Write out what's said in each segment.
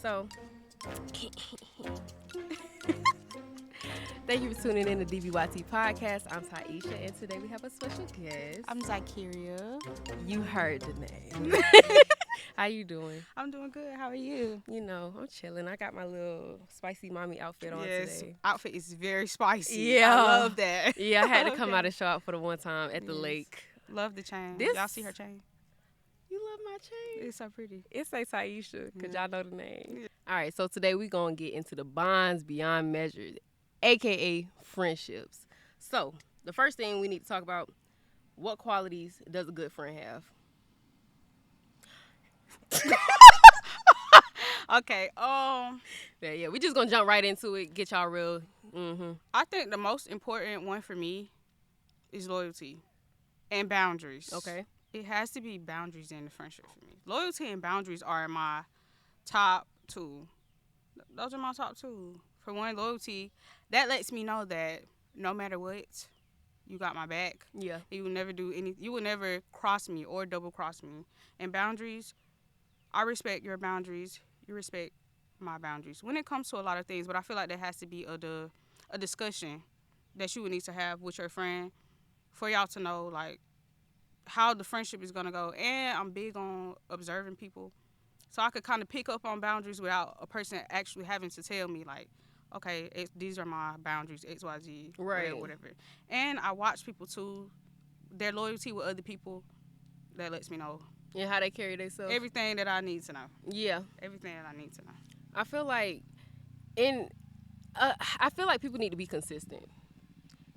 So, thank you for tuning in to DBYT Podcast. I'm Taisha, and today we have a special guest. I'm Zykeria. You heard the name. How you doing? I'm doing good. How are you? You know, I'm chilling. I got my little spicy mommy outfit on today. Outfit is very spicy. Yeah. I love that. Yeah, I had to come out and show up for the one time at the Yes. lake. Love the chain. This- Y'all see her chain? You love my chain? It's so pretty. It say Taisha, because Yeah. y'all know the name. Yeah. All right, so today we're going to get into the bonds beyond measure, a.k.a. friendships. So, the first thing we need to talk about, what qualities does a good friend have? Okay. Yeah, we just going to jump right into it, get y'all real. I think the most important one for me is loyalty and boundaries. Okay. It has to be boundaries in the friendship for me. Loyalty and boundaries are my top two. Those are my top two. For one, loyalty, that lets me know that no matter what, you got my back. Yeah. You will never do any. You will never cross me or double cross me. And boundaries, I respect your boundaries. You respect my boundaries. When it comes to a lot of things, but I feel like there has to be a discussion that you would need to have with your friend for y'all to know like how the friendship is gonna go. And I'm big on observing people, so I could kind of pick up on boundaries without a person actually having to tell me like, okay, these are my boundaries, X, Y, Z, Right. whatever. And I watch people too, their loyalty with other people. That lets me know And how they carry themselves. everything that I need to know. Yeah. Everything that I need to know. I feel like people need to be consistent.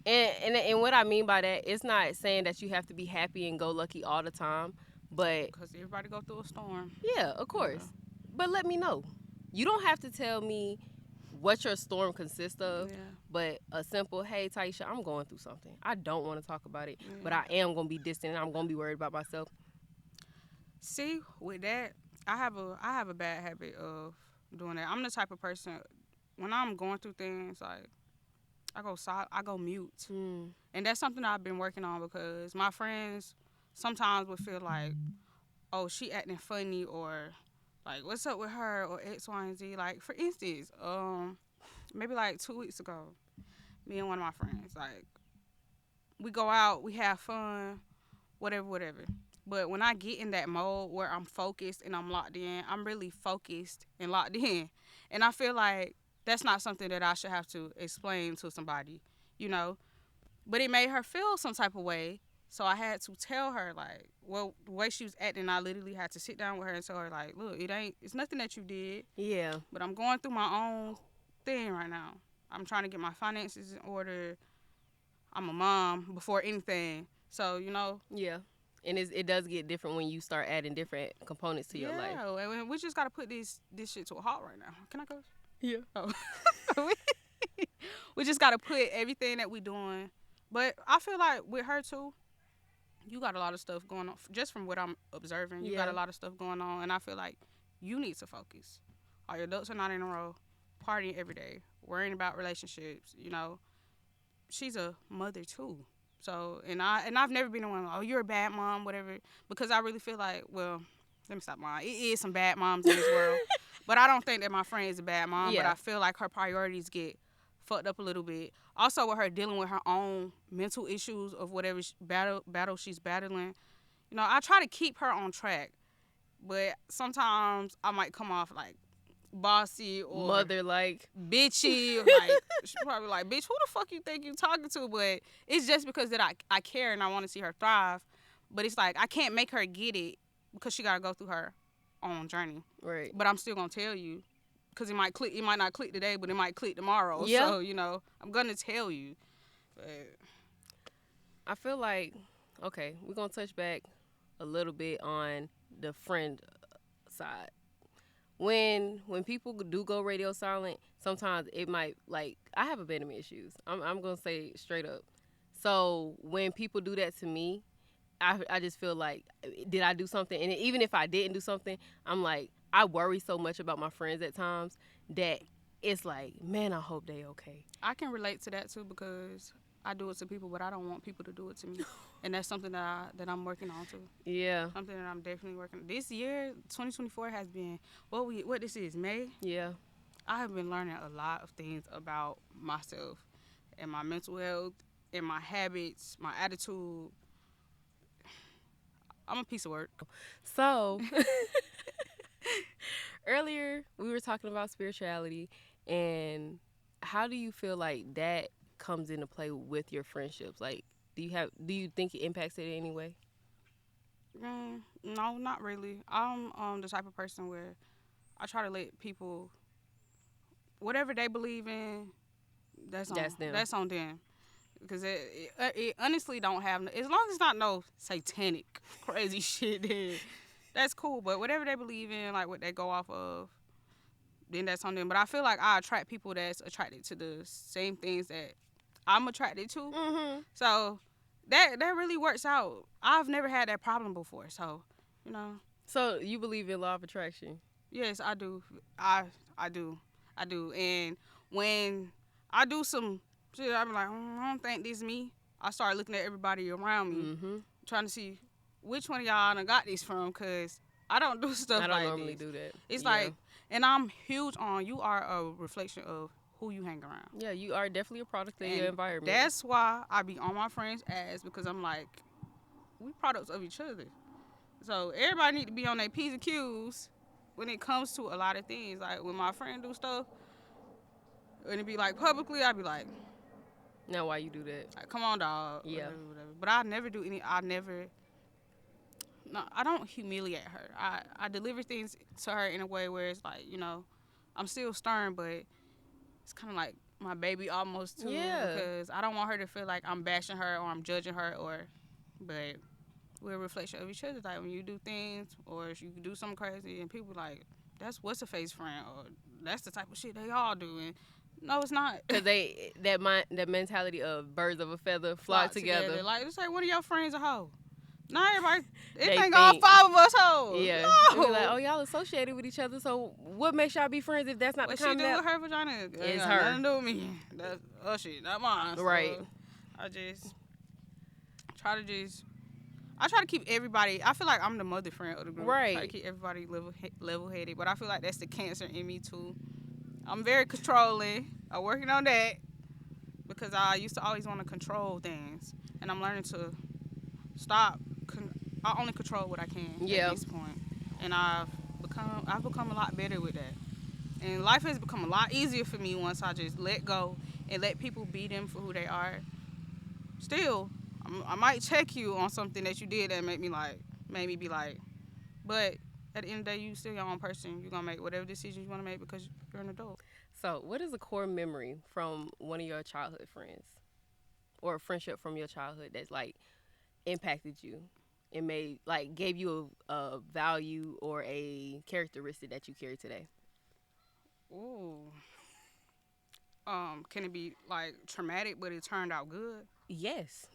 And what I mean by that, it's not saying that you have to be happy and go lucky all the time, but Because everybody go through a storm. yeah, of course. But let me know. You don't have to tell me what your storm consists of, Yeah. but a simple, hey, Taisha, I'm going through something. I don't want to talk about it, but Yeah. I am going to be distant and I'm going to be worried about myself. See, with that, I have a bad habit of doing that. I'm the type of person, when I'm going through things, like, I go mute. Mm. And that's something I've been working on because my friends sometimes would feel like, oh, she acting funny, or like, what's up with her, or X, Y, and Z. Like, for instance, maybe like 2 weeks ago, me and one of my friends, like, we go out, we have fun, whatever. But when I get in that mode where I'm focused and I'm locked in, I'm really focused and locked in. And I feel like that's not something that I should have to explain to somebody, you know. But it made her feel some type of way. So I had to tell her, like, well, the way she was acting, I literally had to sit down with her and tell her, like, look, it's nothing that you did. Yeah. But I'm going through my own thing right now. I'm trying to get my finances in order. I'm a mom before anything. So, you know. Yeah. And it does get different when you start adding different components to your life. Yeah, and we just got to put this shit to a halt right now. Can I go? Yeah. Oh. We just got to put everything that we doing. But I feel like with her, too, you got a lot of stuff going on. Just from what I'm observing, you got a lot of stuff going on. And I feel like you need to focus. All your adults are not in a row, partying every day, worrying about relationships, you know. She's a mother, too. So, and I've never been the one, oh, you're a bad mom, whatever, because I really feel like, well, let me stop lying. It is some bad moms in this world, but I don't think that my friend is a bad mom, but I feel like her priorities get fucked up a little bit. Also, with her dealing with her own mental issues of whatever battle she's battling, you know, I try to keep her on track, but sometimes I might come off like bossy or Mother like bitchy, like she probably like, bitch, who the fuck you think you talking to? But it's just because that I care and I want to see her thrive. But it's like I can't make her get it because she gotta go through her own journey. Right. But I'm still gonna tell you because it might not click today, but it might click tomorrow. Yeah. So, you know, I'm gonna tell you. But I feel like, okay, we're gonna touch back a little bit on the friend side. When people do go radio silent, sometimes it might, like, I have abandonment issues. I'm gonna say straight up. So when people do that to me, I just feel like, did I do something? And even if I didn't do something, I'm like, I worry so much about my friends at times that it's like, man, I hope they okay. I can relate to that too because I do it to people, but I don't want people to do it to me. And that's something that I'm working on too. Yeah. Something that I'm definitely working on. This year, 2024 has been what this is, May. Yeah. I have been learning a lot of things about myself and my mental health and my habits, my attitude. I'm a piece of work. So earlier we were talking about spirituality, and how do you feel like that comes into play with your friendships? Like, do you think it impacts it in any way? No, not really. I'm the type of person where I try to let people, whatever they believe in, That's them. that's on them. Because it honestly don't have, as long as it's not no satanic crazy shit, then that's cool. But whatever they believe in, like what they go off of, then that's on them. But I feel like I attract people that's attracted to the same things that I'm attracted to. Mm-hmm. So that really works out. I've never had that problem before. So, you know. So you believe in law of attraction? Yes, I do. I do. I do. And when I do some shit, I'm like, I don't think this is me. I start looking at everybody around me, trying to see which one of y'all done got this from, because I don't do stuff like this. I don't normally do that. It's like, and I'm huge on, you are a reflection of who you hang around. Yeah, you are definitely a product of your environment. That's why I be on my friends' ass, because I'm like, we products of each other. So everybody need to be on their P's and Q's when it comes to a lot of things. Like when my friend do stuff, and it be like publicly, I be like, now why you do that? Like, come on, dog. Yeah. Whatever. But I never do any. No, I don't humiliate her. I deliver things to her in a way where it's like, I'm still stern, but it's kind of like my baby almost too. Yeah. Because I don't want her to feel like I'm bashing her or I'm judging her, but we're a reflection of each other. Like when you do things or if you do something crazy and people like, that's what's a face friend, or that's the type of shit they all do. And no, it's not. Because that mentality of birds of a feather flock together. Like, it's like one of your friends a hoe. Not everybody. They think all 5 of us hoes. Yeah. No. Be like, oh, y'all associated with each other, so what makes y'all be friends if that's not what the common? What she do with her vagina? It's her. Nothing to do with me. That's her shit, not mine. Right. So I just try to keep everybody. I feel like I'm the mother friend of the group. Right. Try to keep everybody level-headed. But I feel like that's the cancer in me too. I'm very controlling. I'm working on that because I used to always want to control things, and I'm learning to stop. I only control what I can at this point, and I've become a lot better with that. And life has become a lot easier for me once I just let go and let people be them for who they are. Still, I might check you on something that you did that made me be like, but at the end of the day, you still your own person. You're gonna make whatever decisions you want to make because you're an adult. So, what is a core memory from one of your childhood friends, or a friendship from your childhood that's like impacted you and gave you a value or a characteristic that you carry today? Ooh. Can it be like traumatic, but it turned out good? Yes.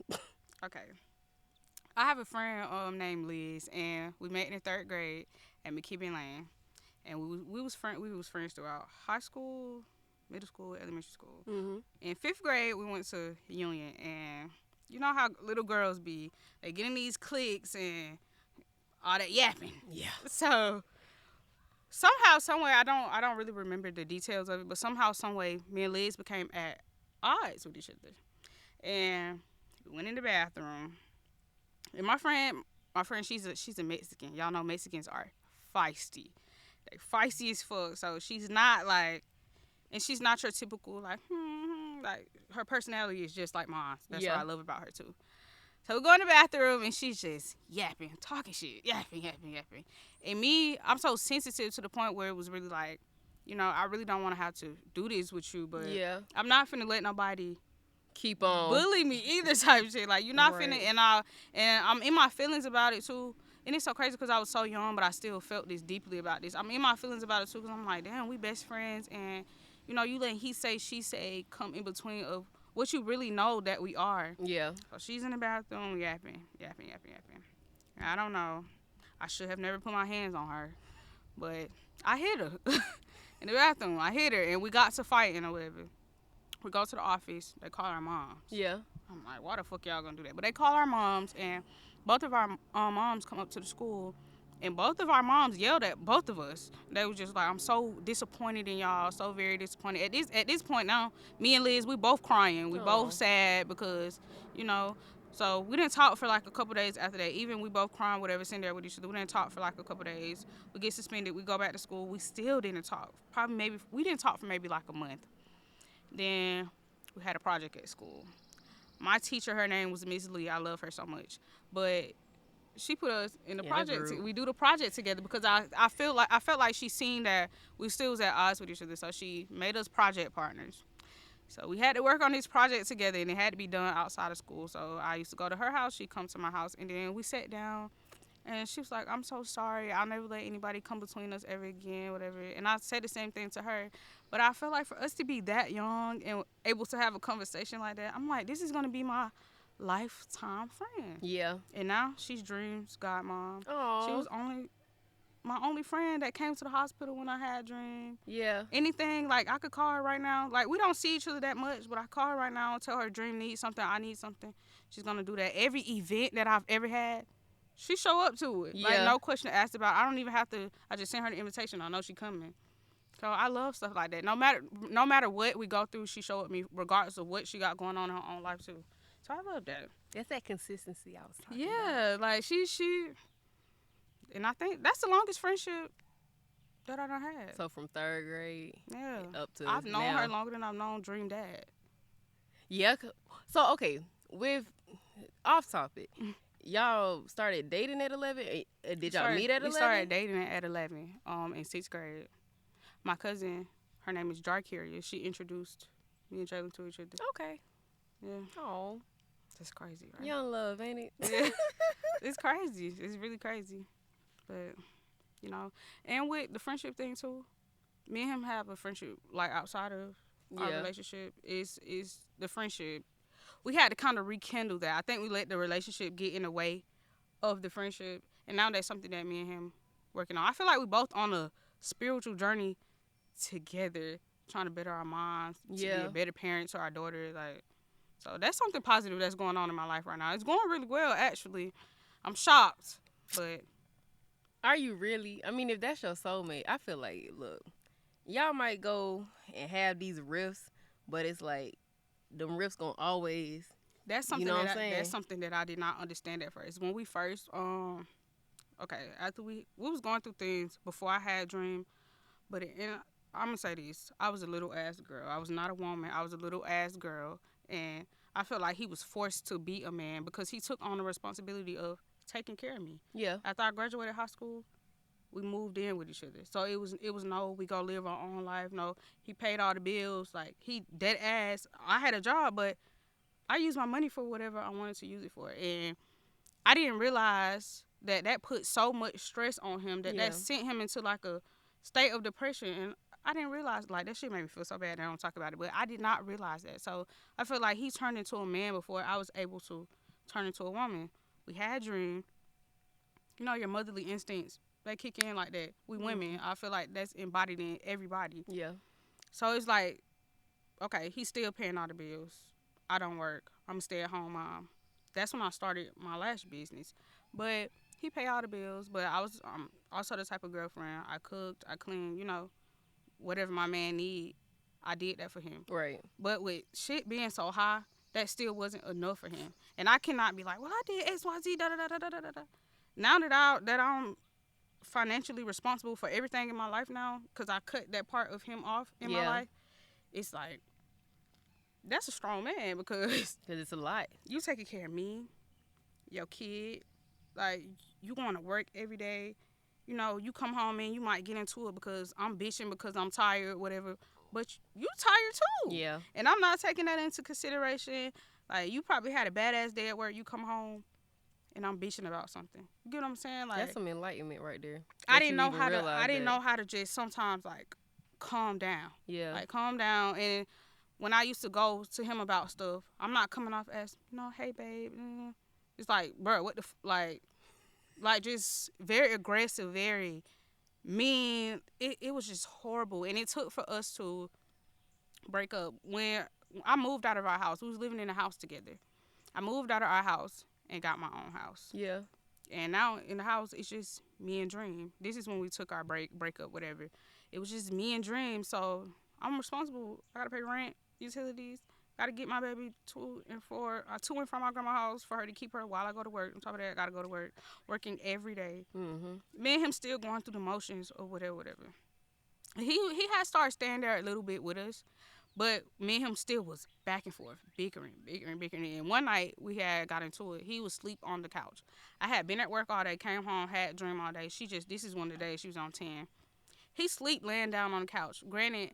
Okay. I have a friend named Liz, and we met in the 3rd grade at McKibben Lane, and we was friends throughout high school, middle school, elementary school. Mm-hmm. In 5th grade, we went to Union, and you know how little girls be? They get in these cliques and all that yapping. Yeah. So somehow, somewhere, I don't really remember the details of it, but somehow, someway, me and Liz became at odds with each other, and we went in the bathroom. And my friend, she's a Mexican. Y'all know Mexicans are feisty. They feisty as fuck. So she's not like, and she's not your typical like her personality is just like mine. That's what I love about her too. So we go in the bathroom and she's just yapping, talking shit, yapping. And me, I'm so sensitive to the point where it was really like, I really don't want to have to do this with you, but I'm not finna let nobody keep on bully me either type shit. Like, you're not finna, and I'm in my feelings about it too. And it's so crazy because I was so young, but I still felt this deeply about this. I'm in my feelings about it too because I'm like, damn, we best friends, and you let he say, she say come in between of what you really know that we are. Yeah. So she's in the bathroom yapping. I don't know. I should have never put my hands on her, but I hit her in the bathroom. I hit her, and we got to fighting or whatever. We go to the office. They call our moms. Yeah. I'm like, why the fuck y'all gonna do that? But they call our moms, and both of our moms come up to the school, and both of our moms yelled at both of us. They was just like, I'm so disappointed in y'all, so very disappointed. At this point now, me and Liz, we both crying, we both Oh. sad because, you know. So we didn't talk for like a couple days after that. Even we both crying, whatever, sitting there with each other. We didn't talk for like a couple days. We get suspended. We go back to school. We still didn't talk. Probably maybe we didn't talk for maybe like a month. Then we had a project at school. My teacher, her name was Miss Lee. I love her so much, but she put us in the project. We do the project together because I felt like she seen that we still was at odds with each other, so she made us project partners. So we had to work on this project together, and it had to be done outside of school. So I used to go to her house, she'd come to my house, and then we sat down. And she was like, I'm so sorry. I'll never let anybody come between us ever again, whatever. And I said the same thing to her. But I feel like for us to be that young and able to have a conversation like that, I'm like, this is going to be my lifetime friend. Yeah. And now she's Dream's godmom. Aww. She was my only friend that came to the hospital when I had Dream. Yeah. Anything, like, I could call her right now. Like, we don't see each other that much, but I call her right now and tell her Dream needs something, I need something. She's going to do that. Every event that I've ever had, she show up to it. Yeah. Like, no question asked about it. I don't even have to. I just send her the invitation. I know she coming. So I love stuff like that. No matter what we go through, she show up me regardless of what she got going on in her own life too. So I love that. That's that consistency I was talking about. Yeah, like she, and I think that's the longest friendship that I done had. So from 3rd grade, up to I've known now. her longer than I've known Dream Dad. Yeah. So okay, with off topic. Y'all started dating at 11? Did y'all meet at 11? We started dating at 11 in 6th grade. My cousin, her name is Jar Carrier. She introduced me and Jalen to each other. Okay. Yeah. Oh. That's crazy, right? Young love, ain't it? Yeah. It's crazy. It's really crazy. But, you know, and with the friendship thing too, me and him have a friendship, like, outside of our relationship, is the friendship. We had to kind of rekindle that. I think we let the relationship get in the way of the friendship. And now that's something that me and him working on. I feel like we both on a spiritual journey together, trying to better our minds, to be a better parent to our daughter. Like, so that's something positive that's going on in my life right now. It's going really well, actually. I'm shocked, but. Are you really? I mean, if that's your soulmate, I feel like, look, y'all might go and have these rifts, but it's like, them riffs gonna always. That's something that's something that I did not understand at first. When we first after we was going through things before I had Dream, but I'm gonna say this: I was a little ass girl. I was not a woman. I was a little ass girl, and I felt like he was forced to be a man because he took on the responsibility of taking care of me. Yeah. After I graduated high school, we moved in with each other. So it was no, we go live our own life. No, he paid all the bills. Like, he dead ass. I had a job, but I used my money for whatever I wanted to use it for. And I didn't realize that put so much stress on him that sent him into like a state of depression. And I didn't realize, like, that shit made me feel so bad that I don't talk about it. But I did not realize that. So I feel like he turned into a man before I was able to turn into a woman. We had Dream. You know, your motherly instincts, they kick in like that. We women, I feel like that's embodied in everybody. Yeah. So it's like, okay, he's still paying all the bills. I don't work. I'm a stay-at-home mom. That's when I started my lash business. But he paid all the bills. But I was also the type of girlfriend. I cooked, I cleaned, you know, whatever my man need, I did that for him. Right. But with shit being so high, that still wasn't enough for him. And I cannot be like, well, I did X, Y, Z, da-da-da-da-da-da-da. Now that I'm financially responsible for everything in my life now, because I cut that part of him off in my life, it's like, that's a strong man because it's a lot. You taking care of me, your kid, like, you going to work every day. You know, you come home and you might get into it because I'm bitching because I'm tired, whatever. But you tired too. Yeah. And I'm not taking that into consideration. Like, you probably had a badass day at work. You come home and I'm bitching about something. You get what I'm saying? Like, that's some enlightenment right there. I didn't know how to just sometimes, like, calm down. Yeah. Like, calm down. And when I used to go to him about stuff, I'm not coming off as, you know, hey babe. It's like, bro, what the like just very aggressive, very mean. It was just horrible. And it took for us to break up. When I moved out of our house, we was living in a house together. I moved out of our house and got my own house. Yeah. And now in the house, it's just me and Dream. This is when we took our breakup, whatever. It was just me and Dream. So I'm responsible. I gotta pay rent, utilities. Gotta get my baby to and from my grandma's house for her to keep her while I go to work. On top of that, I gotta go to work, working every day. Me and him still going through the motions or whatever. He had started staying there a little bit with us, but me and him still was back and forth, bickering. And one night we had got into it. He was asleep on the couch. I had been at work all day, came home, had Dream all day. This is one of the days she was on 10. He sleep laying down on the couch. Granted,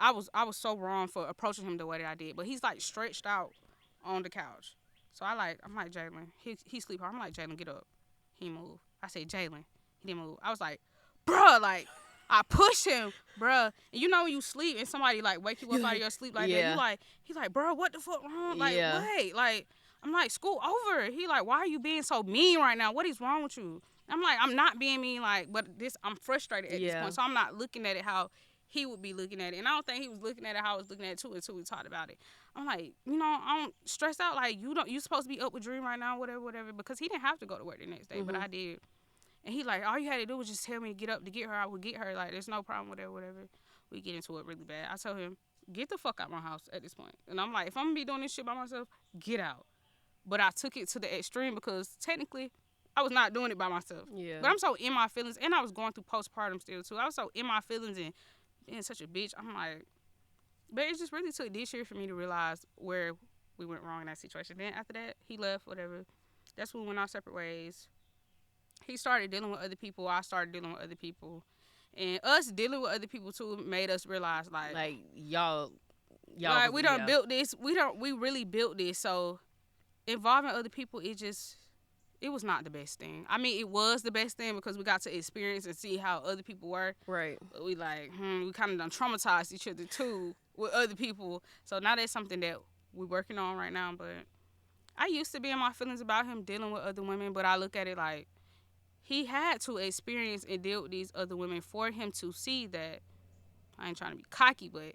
I was so wrong for approaching him the way that I did, but he's like stretched out on the couch. So I'm like, Jalen, he sleep hard. I'm like, Jalen, get up. He moved. I said, Jalen, he didn't move. I was like, bruh, like, I pushed him, bruh. And you know when you sleep and somebody like wake you up out of your sleep like that, he's like, bruh, what the fuck wrong? Like, wait, like, I'm like, school over. He like, why are you being so mean right now? What is wrong with you? I'm like, I'm not being mean, like, but I'm frustrated at this point, so I'm not looking at it how he would be looking at it. And I don't think he was looking at it how I was looking at it too until we talked about it. I'm like, I'm stressed out, like, you supposed to be up with Dream right now, whatever, because he didn't have to go to work the next day, but I did. And he like, all you had to do was just tell me to get up to get her. I would get her. Like, there's no problem, whatever. We get into it really bad. I tell him, get the fuck out of my house at this point. And I'm like, if I'm going to be doing this shit by myself, get out. But I took it to the extreme because technically I was not doing it by myself. Yeah. But I'm so in my feelings. And I was going through postpartum still, too. I was so in my feelings and being such a bitch. I'm like, but it just really took this year for me to realize where we went wrong in that situation. Then after that, he left, whatever. That's when we went our separate ways. He started dealing with other people. I started dealing with other people. And us dealing with other people, too, made us realize, like y'all like, we done built this. We really built this. So, involving other people, it was not the best thing. I mean, it was the best thing because we got to experience and see how other people were. Right. But we we kind of done traumatized each other, too, with other people. So, now that's something that we're working on right now. But I used to be in my feelings about him dealing with other women, but I look at it like, he had to experience and deal with these other women for him to see that, I ain't trying to be cocky, but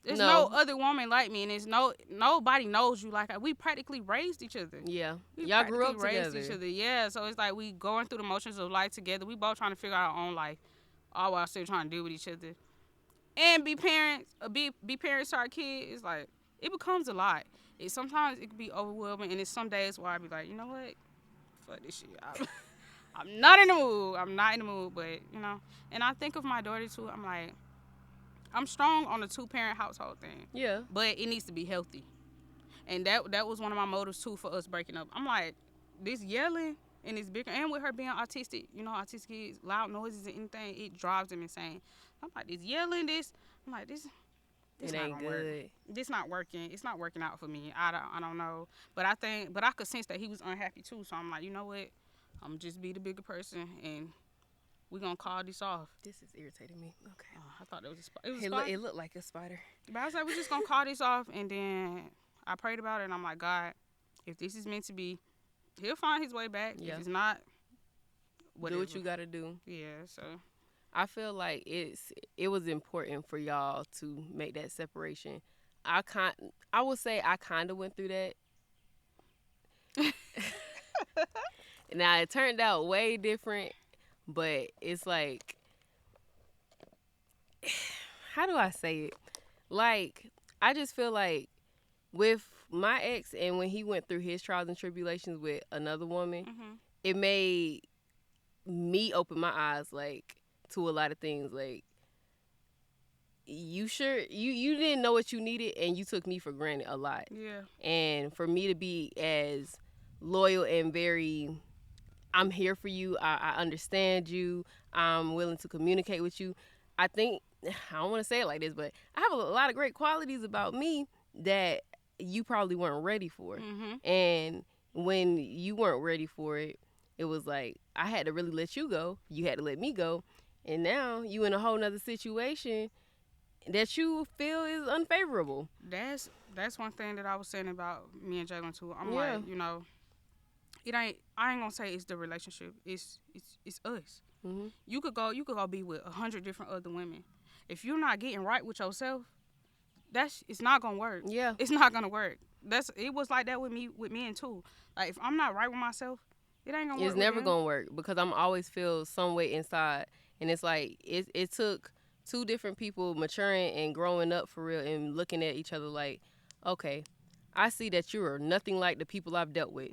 there's no other woman like me, and nobody knows you like I. We practically raised each other. Yeah. Y'all grew up raised together. Each other. Yeah, so it's like we going through the motions of life together. We both trying to figure out our own life, all while still trying to deal with each other. And be parents to our kids. It's like, it becomes a lot. Sometimes it can be overwhelming, and it's some days where I be like, you know what? Fuck this shit. I'm not in the mood, but, and I think of my daughter, too. I'm like, I'm strong on the two-parent household thing. Yeah. But it needs to be healthy. And that was one of my motives, too, for us breaking up. I'm like, this yelling and this bickering, and with her being autistic, autistic kids, loud noises and anything, it drives them insane. I'm like, this yelling, I'm like, this ain't good. Work. This not working. It's not working out for me. I don't know. But I could sense that he was unhappy, too. So I'm like, you know what? I'm going to just be the bigger person, and we're going to call this off. This is irritating me. Okay. I thought it was a spider. It looked like a spider. But I was like, we're just going to call this off, and then I prayed about it, and I'm like, God, if this is meant to be, he'll find his way back. Yeah. If it's not, whatever. Do what you got to do. Yeah, so. I feel like it was important for y'all to make that separation. I would say I kind of went through that. Now, it turned out way different, but it's like, how do I say it? Like, I just feel like with my ex and when he went through his trials and tribulations with another woman, it made me open my eyes, like, to a lot of things. Like, you didn't know what you needed, and you took me for granted a lot. Yeah. And for me to be as loyal and very, I'm here for you, I understand you, I'm willing to communicate with you. I think, I don't want to say it like this, but I have a lot of great qualities about me that you probably weren't ready for. And when you weren't ready for it, it was like, I had to really let you go. You had to let me go. And now you in a whole nother situation that you feel is unfavorable. That's one thing that I was saying about me and Jalen, too. I'm like, I ain't gonna say it's the relationship. It's us. You could go be with 100 different other women. If you're not getting right with yourself, it's not gonna work. Yeah, it's not gonna work. it was like that with men too. Like if I'm not right with myself, it ain't gonna work. It's never gonna work because I'm always feel some way inside, and it's like it took two different people maturing and growing up for real and looking at each other like, okay, I see that you are nothing like the people I've dealt with,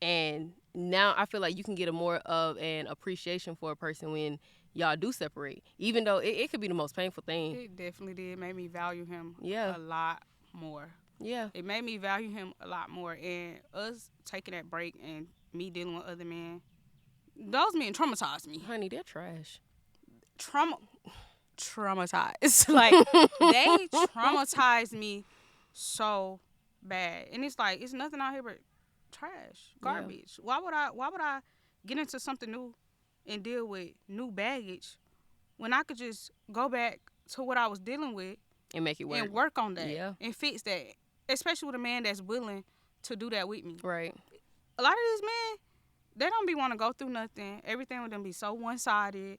and now I feel like you can get a more of an appreciation for a person when y'all do separate, even though it could be the most painful thing. It definitely did. It made me value him Yeah. a lot more. Yeah. It made me value him a lot more. And us taking that break and me dealing with other men, those men traumatized me. Honey, they're trash. Traumatized. Like, they traumatized me so bad. And it's like, it's nothing out here but trash, garbage. Yeah. Why would I get into something new and deal with new baggage when I could just go back to what I was dealing with and make it work and work on that and fix that, especially with a man that's willing to do that with me. Right. A lot of these men, they don't be want to go through nothing. Everything with them be so one-sided.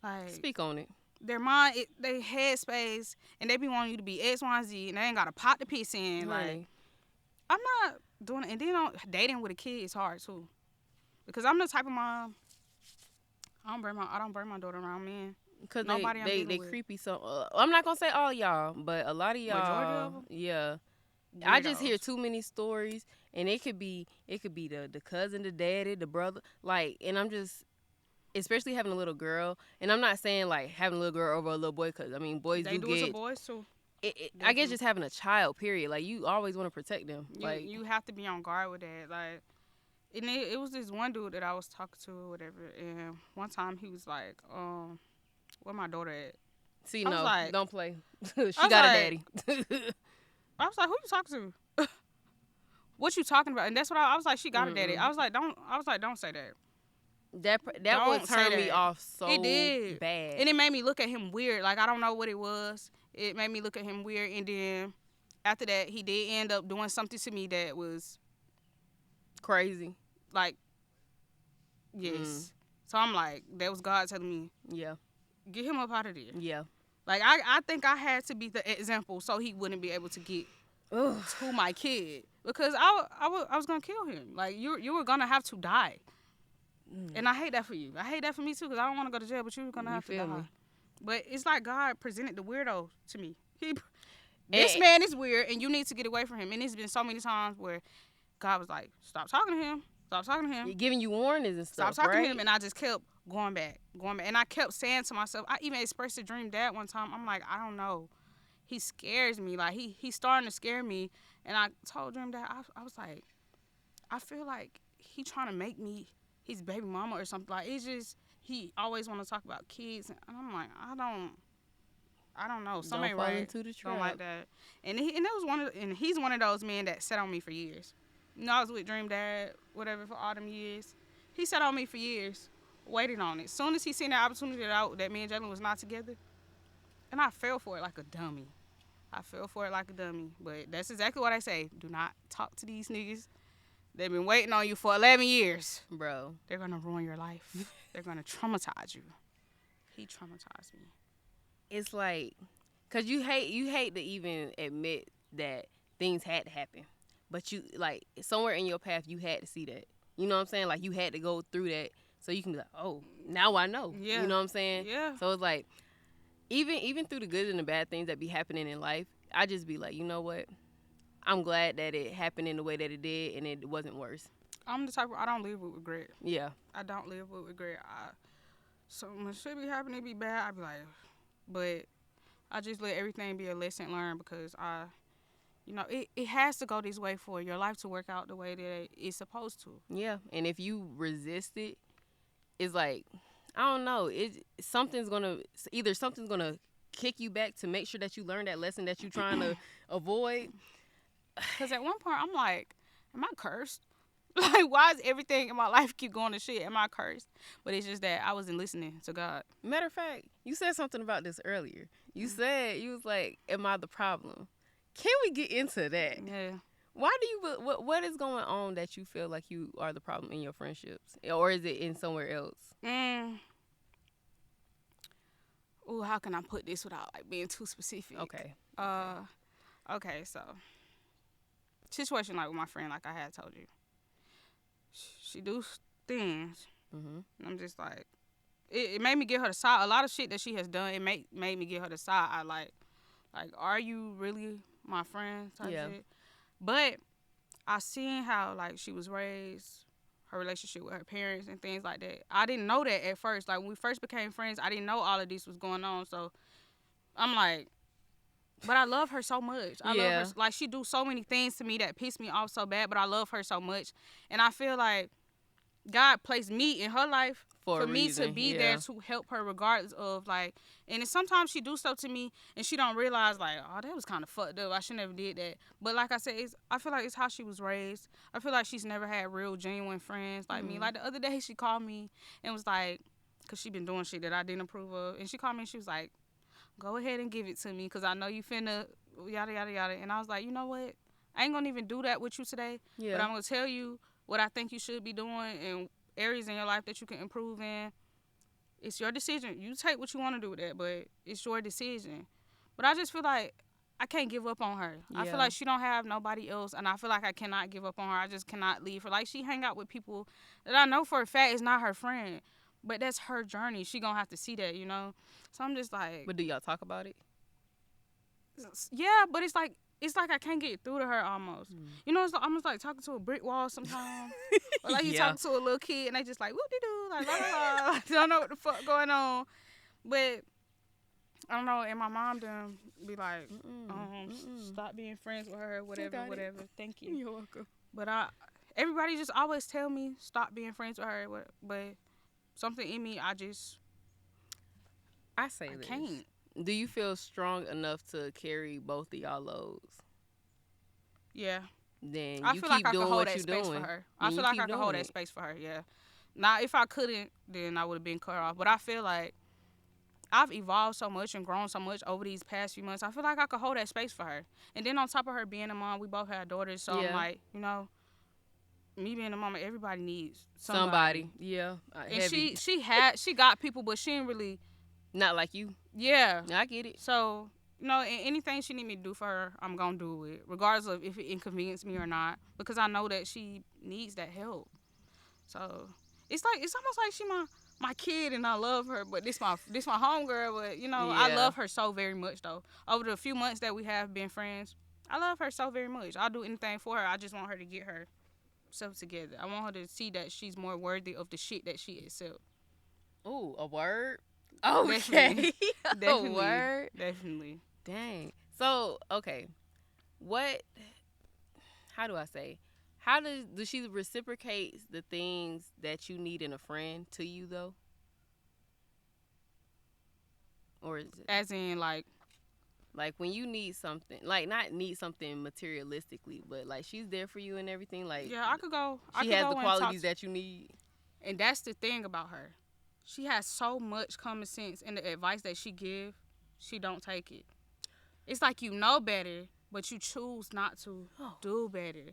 Like, speak on it. Their mind, they headspace, and they be wanting you to be X, Y, and Z, and they ain't got to pot the piss in. Right. Like, I'm not doing it. And then dating with a kid is hard too, because I'm the type of mom. I don't bring my daughter around men. Cause they creepy. So I'm not gonna say all y'all, but a lot of y'all. Majority of them? Yeah. Weirdos. I just hear too many stories, and it could be the cousin, the daddy, the brother, like, and I'm just, especially having a little girl, and I'm not saying like having a little girl over a little boy, cause I mean boys they do it get. To boys too. I guess just having a child, period. Like you always want to protect them. You have to be on guard with that, like. And it was this one dude that I was talking to or whatever, and one time he was like, where my daughter at? See, no, like, don't play. She got a daddy. I was like, who you talking to? What you talking about? And that's what I was like, she got a daddy. I was like, don't say that. That would turn me off so it did. Bad. And it made me look at him weird. Like, I don't know what it was. It made me look at him weird. And then after that, he did end up doing something to me that was crazy. Like, yes. So I'm like, that was God telling me, yeah, get him up out of there. Yeah. Like, I think I had to be the example so he wouldn't be able to get to my kid. Because I was going to kill him. Like, you were going to have to die. And I hate that for you. I hate that for me, too, because I don't want to go to jail, but you were going to have to die. Me? But it's like God presented the weirdo to me. This man is weird, and you need to get away from him. And it's been so many times where God was like, stop talking to him. Stop talking to him. You're giving you warnings and stuff. Stop talking right? to him, and I just kept going back. And I kept saying to myself, I even expressed to Dream Dad one time. I'm like, I don't know. He scares me. Like, he's starting to scare me. And I told Dream Dad, I was like, I feel like he trying to make me his baby mama or something. Like, it's just, he always want to talk about kids. And I'm like, I don't know. Something ain't right. Into the trap. Don't like that. And he's one of those men that sat on me for years. You know, I was with Dream Dad, whatever, for all them years. He sat on me for years, waiting on it. As soon as he seen that opportunity that me and Jalen was not together, and I fell for it like a dummy. But that's exactly what I say. Do not talk to these niggas. They've been waiting on you for 11 years. Bro. They're going to ruin your life. They're going to traumatize you. He traumatized me. It's like, because you hate to even admit that things had to happen. But you, like, somewhere in your path, you had to see that. You know what I'm saying? Like, you had to go through that so you can be like, oh, now I know. Yeah. You know what I'm saying? Yeah. So it's like, even through the good and the bad things that be happening in life, I just be like, you know what? I'm glad that it happened in the way that it did and it wasn't worse. I'm the type of, I don't live with regret. Yeah. I don't live with regret. So when shit be happening, it be bad, I be like, but I just let everything be a lesson learned because you know, it has to go this way for your life to work out the way that it's supposed to. Yeah, and if you resist it, it's like, I don't know. Something's gonna kick you back to make sure that you learn that lesson that you're trying to avoid. Because at one point, I'm like, am I cursed? Like, why does everything in my life keep going to shit? Am I cursed? But it's just that I wasn't listening to God. Matter of fact, you said something about this earlier. You said, you was like, am I the problem? Can we get into that? Yeah. Why do you, what is going on that you feel like you are the problem in your friendships? Or is it in somewhere else? Ooh, how can I put this without, like, being too specific? Okay. Okay, so situation like with my friend, like I had told you, she do things. And I'm just like, it made me give her the side. A lot of shit that she has done, it made me give her the side. I like, are you really my friend type shit? But I seen how like she was raised, her relationship with her parents and things like that. I didn't know that at first. Like when we first became friends, I didn't know all of this was going on. So I'm like, but I love her so much. I love her. Like she do so many things to me that piss me off so bad, but I love her so much. And I feel like God placed me in her life for me to be there to help her regardless of like, and sometimes she do stuff to me and she don't realize like, oh, that was kind of fucked up. I should never did that. But like I said, I feel like it's how she was raised. I feel like she's never had real genuine friends like me. Like the other day she called me and was like, cause she been doing shit that I didn't approve of, and she called me and she was like, go ahead and give it to me cause I know you finna yada yada yada. And I was like, you know what? I ain't gonna even do that with you today. But I'm gonna tell you what I think you should be doing and areas in your life that you can improve in. It's your decision. You take what you want to do with that, but it's your decision. But I just feel like I can't give up on her. I feel like she don't have nobody else, and I feel like I cannot give up on her. I just cannot leave her. Like she hang out with people that I know for a fact is not her friend, but that's her journey. She gonna have to see that, you know. So I'm just like. But do y'all talk about it? Yeah, but it's like I can't get through to her almost. You know, it's almost like talking to a brick wall sometimes. Or like you talking to a little kid and they just like, whoop-de-doo, like, la, la, la. Don't know what the fuck going on. But, I don't know, and my mom done be like, stop being friends with her, whatever. Thank you. You're welcome. But everybody just always tell me, stop being friends with her. But something in me, I can't. Do you feel strong enough to carry both of y'all loads? Yeah. Then I you feel keep like I doing could hold what that you're space doing. for her. I feel like I could hold that space for her, yeah. Now, if I couldn't, then I would have been cut off. But I feel like I've evolved so much and grown so much over these past few months. I feel like I could hold that space for her. And then on top of her being a mom, we both had daughters. So I'm like, you know, me being a mama, everybody needs somebody. Yeah. And she got people, but she ain't really. Not like you. Yeah. I get it. So, you know, anything she need me to do for her, I'm going to do it, regardless of if it inconveniences me or not, because I know that she needs that help. So, it's almost like she my kid and I love her, but this my homegirl, but, you know, I love her so very much, though. Over the few months that we have been friends, I love her so very much. I'll do anything for her. I just want her to get herself together. I want her to see that she's more worthy of the shit that she accepts. Ooh, a word? Okay. Definitely. A word? Definitely. Dang. So, okay. How do I say? How does she reciprocate the things that you need in a friend to you, though? Or is it? As in, like when you need something, like not need something materialistically, but like she's there for you and everything. Like, yeah, I could go. She has the qualities that you need. And that's the thing about her. She has so much common sense, and the advice that she give, she don't take it. It's like you know better, but you choose not to do better.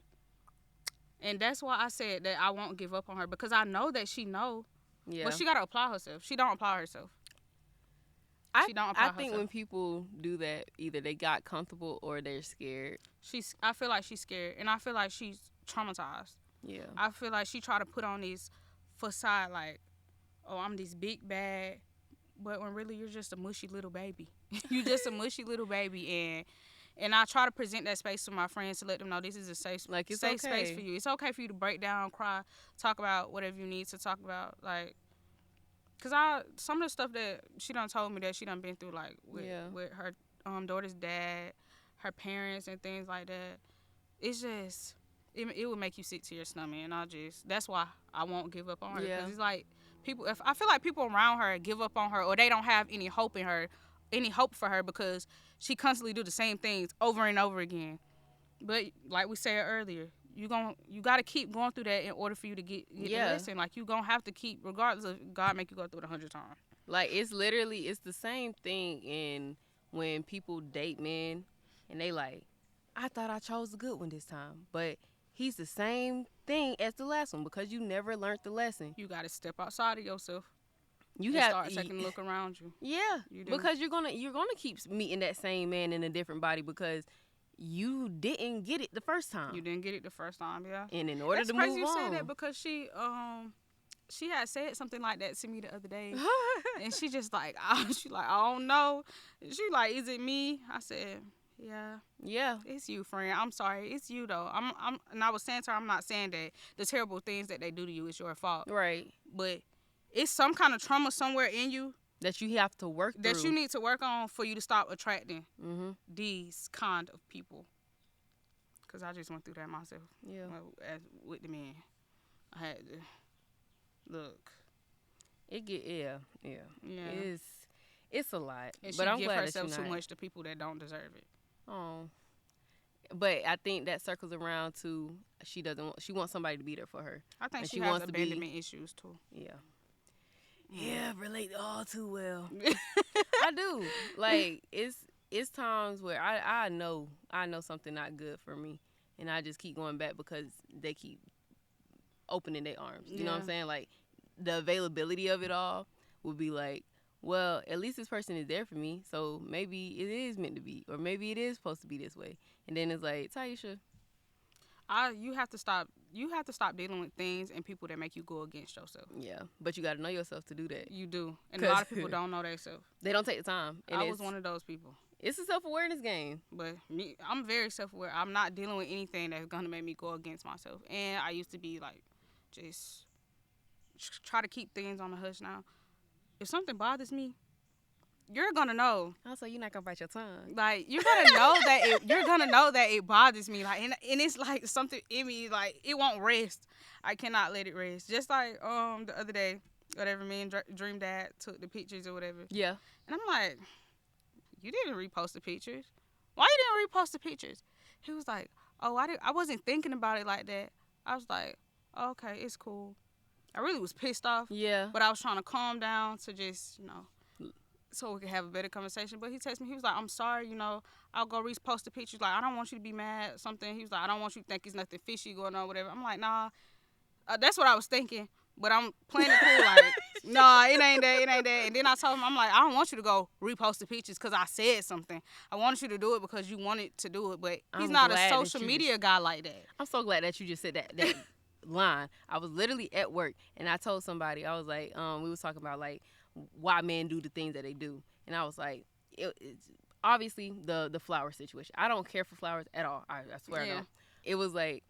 And that's why I said that I won't give up on her, because I know that she know. Yeah. But she got to apply herself. She don't apply herself. I think when people do that, either they got comfortable or they're scared. I feel like she's scared, and I feel like she's traumatized. Yeah. I feel like she try to put on this facade like, oh, I'm this big bad, but when really you're just a mushy little baby. You just a mushy little baby, and I try to present that space to my friends to let them know this is a safe space for you. It's okay for you to break down, cry, talk about whatever you need to talk about, like. Cause some of the stuff that she done told me that she done been through, like with her daughter's dad, her parents and things like that, it's just it would make you sick to your stomach, and that's why I won't give up on her. Yeah. Cause it's like I feel like people around her give up on her, or they don't have any hope for her because she constantly do the same things over and over again. But like we said earlier, you got to keep going through that in order for you to get the lesson. Like, you going to have to keep, regardless of God make you go through it 100 times. Like, it's the same thing in when people date men and they like, I thought I chose the good one this time. But he's the same thing as the last one because you never learned the lesson. You got to step outside of yourself. You got to start taking a look around you. Yeah, because you're gonna keep meeting that same man in a different body because you didn't get it the first time. You didn't get it the first time, yeah. And in order That's to crazy move you say on, that because she had said something like that to me the other day, and she just like, she like, I don't know. She like, is it me? I said, yeah, it's you, friend. I'm sorry, it's you though. And I was saying to her, I'm not saying that the terrible things that they do to you is your fault, right? But it's some kind of trauma somewhere in you that you have to work that through. you need to work on for you to stop attracting these kind of people. Cause I just went through that myself. Yeah. With the men, I had to look. It get yeah. It's a lot. And but she I'm give glad herself that too not. much to people that don't deserve it. Oh. But I think that circles around to she wants somebody to be there for her. I think and she has abandonment issues too. Yeah. Yeah, relate all too well. I do. Like it's times where I know something not good for me, and I just keep going back because they keep opening their arms. You know what I'm saying? Like the availability of it all would be like, well, at least this person is there for me, so maybe it is meant to be, or maybe it is supposed to be this way. And then it's like, Taisha, you have to stop dealing with things and people that make you go against yourself. Yeah, but you got to know yourself to do that. You do, and a lot of people don't know themselves. They don't take the time. And I was one of those people. It's a self-awareness game. But me, I'm very self-aware. I'm not dealing with anything that's gonna make me go against myself. And I used to be like, just try to keep things on the hush. Now, if something bothers me, you're gonna know. Also, you're not gonna bite your tongue. Like, you're gonna know that it bothers me. Like, and it's like something in me, like, it won't rest. I cannot let it rest. Just like the other day, whatever, me and Dream Dad took the pictures or whatever. Yeah. And I'm like, you didn't repost the pictures. Why you didn't repost the pictures? He was like, oh, I wasn't thinking about it like that. I was like, oh, okay, it's cool. I really was pissed off. Yeah. But I was trying to calm down to just, so we could have a better conversation. But he texted me. He was like, I'm sorry, I'll go repost the pictures. Like, I don't want you to be mad or something. He was like, I don't want you to think it's nothing fishy going on, whatever. I'm like, nah. That's what I was thinking. But I'm playing it cool, like, nah, it ain't that. And then I told him, I'm like, I don't want you to go repost the pictures because I said something. I wanted you to do it because you wanted to do it. But he's not a social media guy like that. I'm so glad that you just said that line. I was literally at work, and I told somebody, I was like, we was talking about, like, why men do the things that they do. And I was like, it's obviously the flower situation. I don't care for flowers at all. I swear I don't. It was like,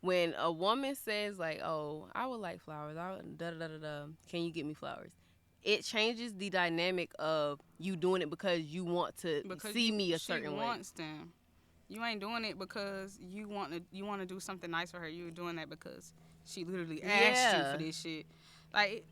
when a woman says, like, oh, I would like flowers, can you get me flowers? It changes the dynamic of you doing it because you want to see me a certain way. She wants them. You ain't doing it because you want to do something nice for her. You're doing that because she literally asked you for this shit. Like,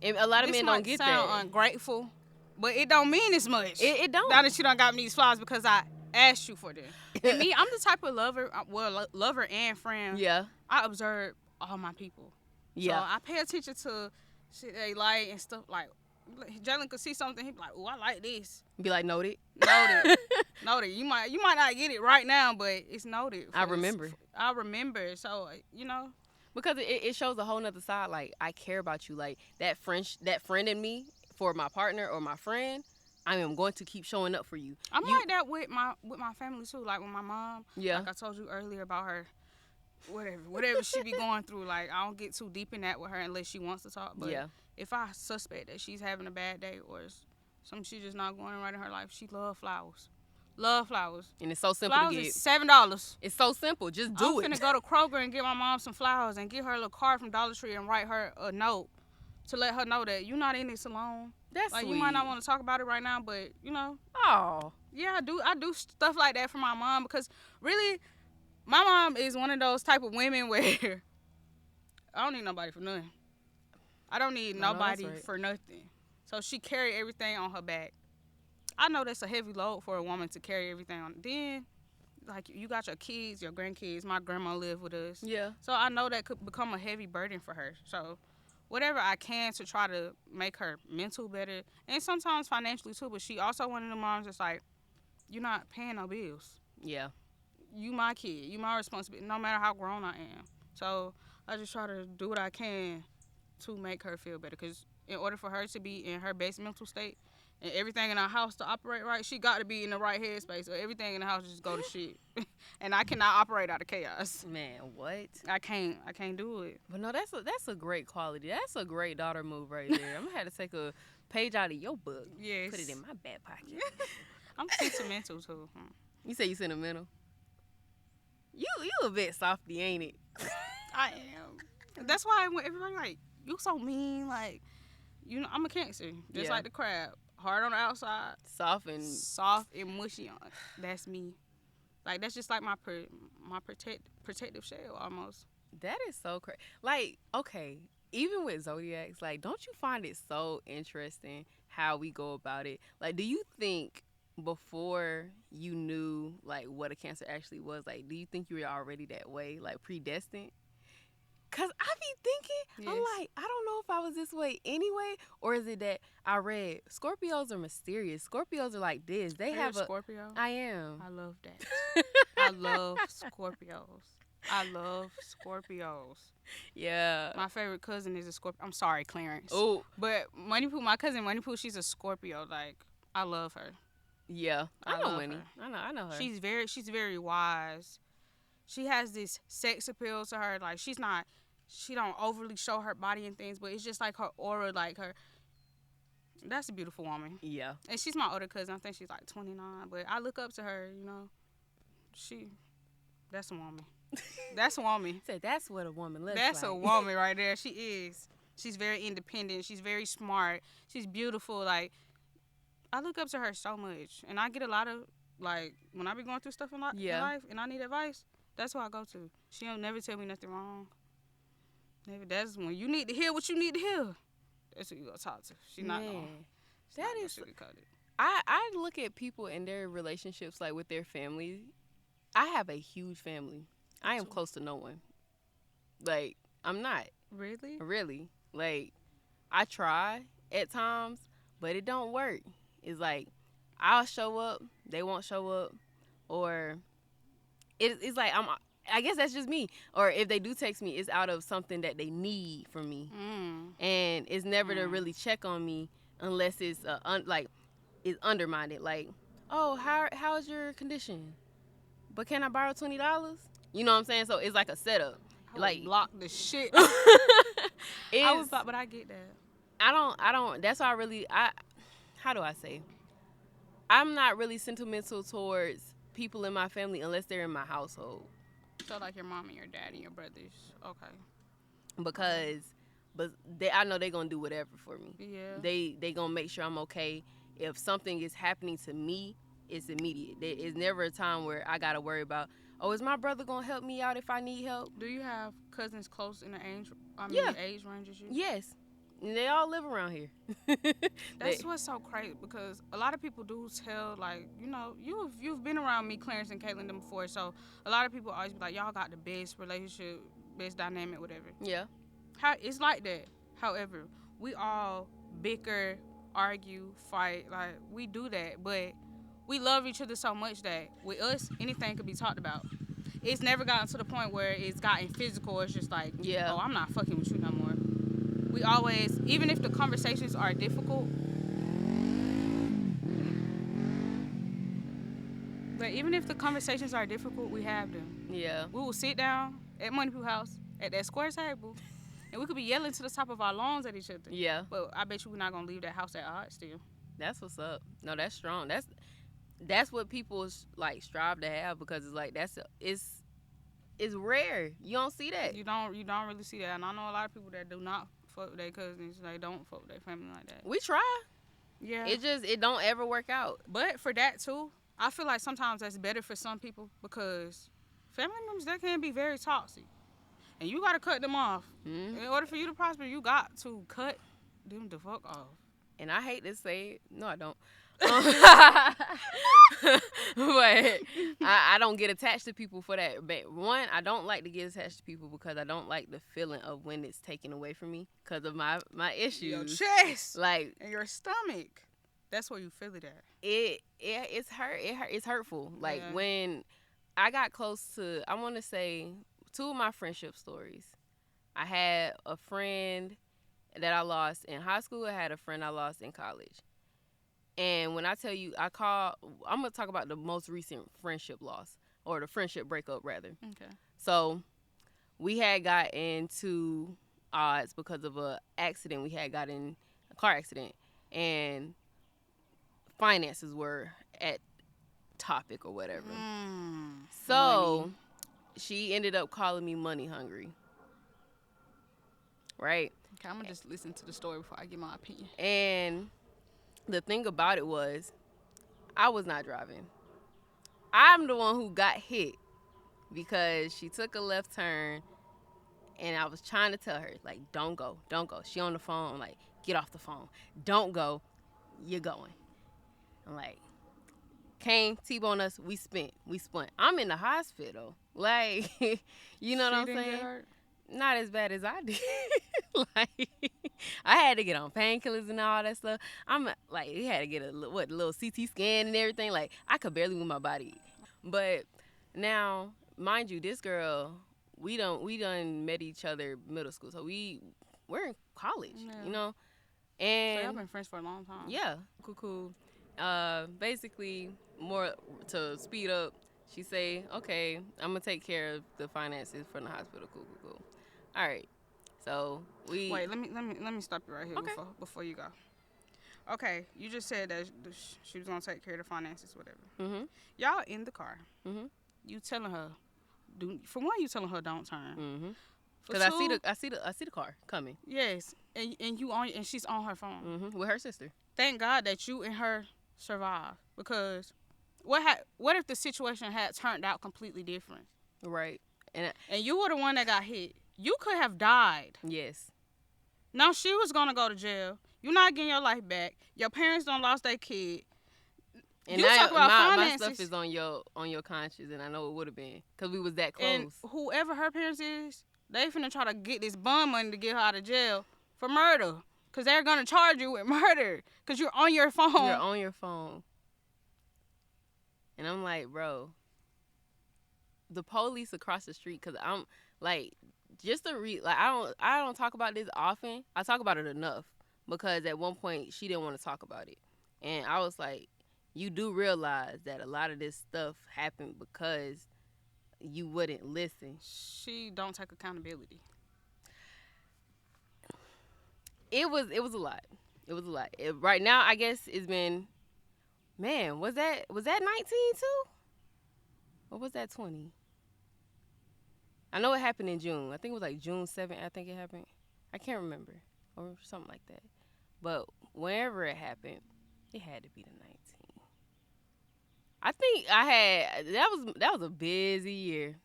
and a lot of men don't get that. This might sound ungrateful, but it don't mean as much. It don't. Now that you done got me these flowers because I asked you for them. And me, I'm the type of lover and friend. Yeah. I observe all my people. Yeah. So I pay attention to shit they like and stuff. Like, Jalen could see something, he'd be like, "Oh, I like this." Be like, noted. Noted. You might not get it right now, but it's noted. I remember. So because it shows a whole nother side. Like, I care about you. Like, that friend in me for my partner or my friend, I am going to keep showing up for you. I'm like that with my family too. Like with my mom. Yeah. Like I told you earlier about her. Whatever she be going through, like, I don't get too deep in that with her unless she wants to talk. But if I suspect that she's having a bad day or something she's just not going right in her life, she love flowers. And it's so simple flowers to get. Is $7. It's so simple. Just do it. I'm finna go to Kroger and get my mom some flowers and get her a little card from Dollar Tree and write her a note to let her know that you're not in this alone. That's like, sweet. You might not want to talk about it right now, but Oh. Yeah, I do stuff like that for my mom because really, my mom is one of those type of women where I don't need nobody for nothing. I don't need nobody for nothing. So she carry everything on her back. I know that's a heavy load for a woman to carry everything on. Then, like, you got your kids, your grandkids. My grandma lived with us. Yeah. So I know that could become a heavy burden for her. So whatever I can to try to make her mental better, and sometimes financially too. But she also one of the moms that's like, you're not paying no bills. Yeah. You my kid. You my responsibility, no matter how grown I am. So I just try to do what I can to make her feel better. Because in order for her to be in her best mental state, and everything in our house to operate right, she got to be in the right headspace, or everything in the house just go to shit. And I cannot operate out of chaos. Man, what? I can't do it. But no, that's a great quality. That's a great daughter move right there. I'm gonna have to take a page out of your book. Yes. Put it in my back pocket. I'm sentimental too. You say you sentimental? You a bit softy, ain't it? I am. That's why when everybody like, you so mean, like, you know, I'm a Cancer, just like the crab, hard on the outside, soft and mushy on. That's me. Like, that's just like my protective shell almost. That is so crazy. Like, okay, even with zodiacs, like, don't you find it so interesting how we go about it? Like, do you think before you knew like what a Cancer actually was, like, do you think you were already that way, like predestined? Cause I be thinking, I'm like, I don't know if I was this way anyway, or is it that I read Scorpios are mysterious. Scorpios are like this. They have a Scorpio. I am. I love that. I love Scorpios. I love Scorpios. Yeah. My favorite cousin is a Scorpio. I'm sorry, Clarence. Oh. But my cousin Moneypoo, she's a Scorpio. Like, I love her. Yeah. I know Winnie. I know her. She's very wise. She has this sex appeal to her. Like, she don't overly show her body and things, but it's just like her aura, like her. That's a beautiful woman. Yeah. And she's my older cousin. I think she's like 29, but I look up to her, you know. That's a woman. That's a woman. Said that's what a woman looks That's like. a woman right there. She is. She's very independent. She's very smart. She's beautiful. Like, I look up to her so much. And I get a lot of, like, when I be going through stuff in life and I need advice, that's who I go to. She don't never tell me nothing wrong. Never. That's when you need to hear what you need to hear. That's who you go talk to. She's not gonna. That is. Sugarcoat it. I look at people in their relationships, like with their family. I have a huge family. I am close to no one. Like, I'm not. Really? Really. Like, I try at times, but it don't work. It's like, I'll show up, they won't show up, or it's like, I guess that's just me. Or if they do text me, it's out of something that they need from me. And it's never to really check on me unless it's, it's undermined. Like, oh, how's your condition? But can I borrow $20? You know what I'm saying? So it's like a setup. Like, block the shit. But I get that. I don't. That's why how do I say? I'm not really sentimental towards people in my family unless they're in my household. So like your mom and your dad and your brothers. Okay. But I know they're gonna do whatever for me. Yeah. They gonna make sure I'm okay. If something is happening to me, it's immediate. There is never a time where I gotta worry about, oh, is my brother gonna help me out if I need help? Do you have cousins close in the age range as you? Yes. And they all live around here. That's what's so crazy, because a lot of people do tell, like, you know, you've been around me, Clarence and Caitlin, them before, so a lot of people always be like, y'all got the best relationship, best dynamic, whatever. Yeah. It's like that. However, we all bicker, argue, fight, like, we do that, but we love each other so much that with us, anything could be talked about. It's never gotten to the point where it's gotten physical. It's just like, oh, I'm not fucking with you no more. We always, even if the conversations are difficult, we have them. Yeah. We will sit down at Moneypoo House at that square table, and we could be yelling to the top of our lungs at each other. Yeah. But I bet you we're not gonna leave that house at odds still. That's what's up. No, that's strong. That's what people like strive to have, because it's like it's rare. You don't see that. You don't really see that. And I know a lot of people that do not fuck with their cousins. They don't fuck with their family like that. We try. Yeah. It don't ever work out. But for that too, I feel like sometimes that's better for some people, because family members, that can be very toxic, and you gotta cut them off. Mm-hmm. In order for you to prosper, you got to cut them the fuck off. And I hate to say it. No, I don't. But I don't get attached to people for that. But one, I don't like to get attached to people because I don't like the feeling of when it's taken away from me because of my issues. Your chest, like, and your stomach. That's where you feel it at. It's hurt. It's hurtful. Like, when I got close to, I want to say, 2 of my friendship stories. I had a friend that I lost in high school. I had a friend I lost in college. And when I tell you, I'm gonna talk about the most recent friendship loss, or the friendship breakup rather. Okay. So we had got into odds because of a accident. We had got in a car accident, and finances were at topic or whatever. So Money. she ended up calling me money hungry. Right? Okay, I'm gonna just listen to the story before I give my opinion. And the thing about it was, I was not driving. I'm the one who got hit because she took a left turn, and I was trying to tell her, like, don't go, don't go. She on the phone, like, get off the phone. Don't go. You're going. I'm like, came, T-bone us, we spent. I'm in the hospital. Like, you know what I'm saying? Get hurt? Not as bad as I did. Like, I had to get on painkillers and all that stuff. I'm like, we had to get a little CT scan and everything. Like, I could barely move my body. But now, mind you, this girl, we done met each other middle school, so we're in college, you know. And so y'all been friends for a long time. Yeah, cool. Basically, more to speed up. She say, okay, I'm gonna take care of the finances for the hospital. Cool. All right. So we wait. Let me stop you right here before you go. Okay, you just said that she was gonna take care of the finances, whatever. Mhm. Y'all in the car. Mhm. You telling her, for one, you telling her don't turn. Mhm. Because I see the car coming. Yes, and she's on her phone. Mhm. With her sister. Thank God that you and her survived, because what if the situation had turned out completely different? Right. And you were the one that got hit. You could have died. Yes. Now she was gonna go to jail. You're not getting your life back. Your parents done lost their kid. And you talk about my finances. stuff is on your conscience, and I know it would have been because we was that close. And whoever her parents is, they finna try to get this bond money to get her out of jail for murder, because they're gonna charge you with murder because you're on your phone. You're on your phone. And I'm like, bro, the police across the street, because I'm like, just to like, I don't talk about this often. I talk about it enough because at one point she didn't want to talk about it, and I was like, you do realize that a lot of this stuff happened because you wouldn't listen. She don't take accountability. It was a lot. It was a lot. Right now, I guess it's been, man, was that 19 too? Or was that 20? I know it happened in June. I think it was like June 7th, I think it happened. I can't remember. Or something like that. But whenever it happened, it had to be the 19. I think that was a busy year.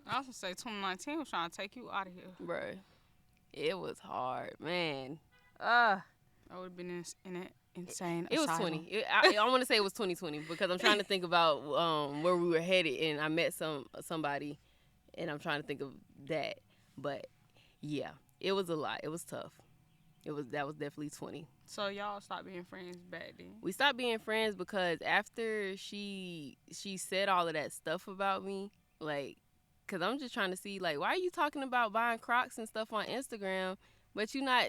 I was gonna say 2019 was trying to take you out of here. Bruh. It was hard, man. I would have been in an insane It was asylum. 20. I want to say it was 2020 because I'm trying to think about where we were headed, and I met somebody, and I'm trying to think of that. But yeah, it was a lot. It was tough. That was definitely 20. So y'all stopped being friends back then? We stopped being friends because after she said all of that stuff about me, like, because I'm just trying to see, like, why are you talking about buying Crocs and stuff on Instagram, but you're not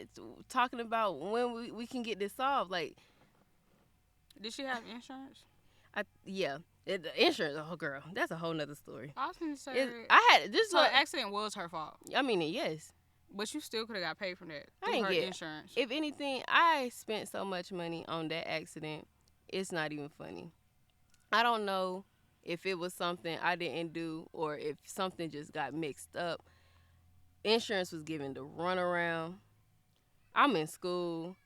talking about when we can get this solved? Like, did she have insurance? Yeah. The insurance, oh, girl, that's a whole nother story. I was going to say, the accident was her fault. I mean, yes. But you still could have got paid from that. I didn't get insurance. If anything, I spent so much money on that accident, it's not even funny. I don't know if it was something I didn't do or if something just got mixed up. Insurance was given the runaround. I'm in school.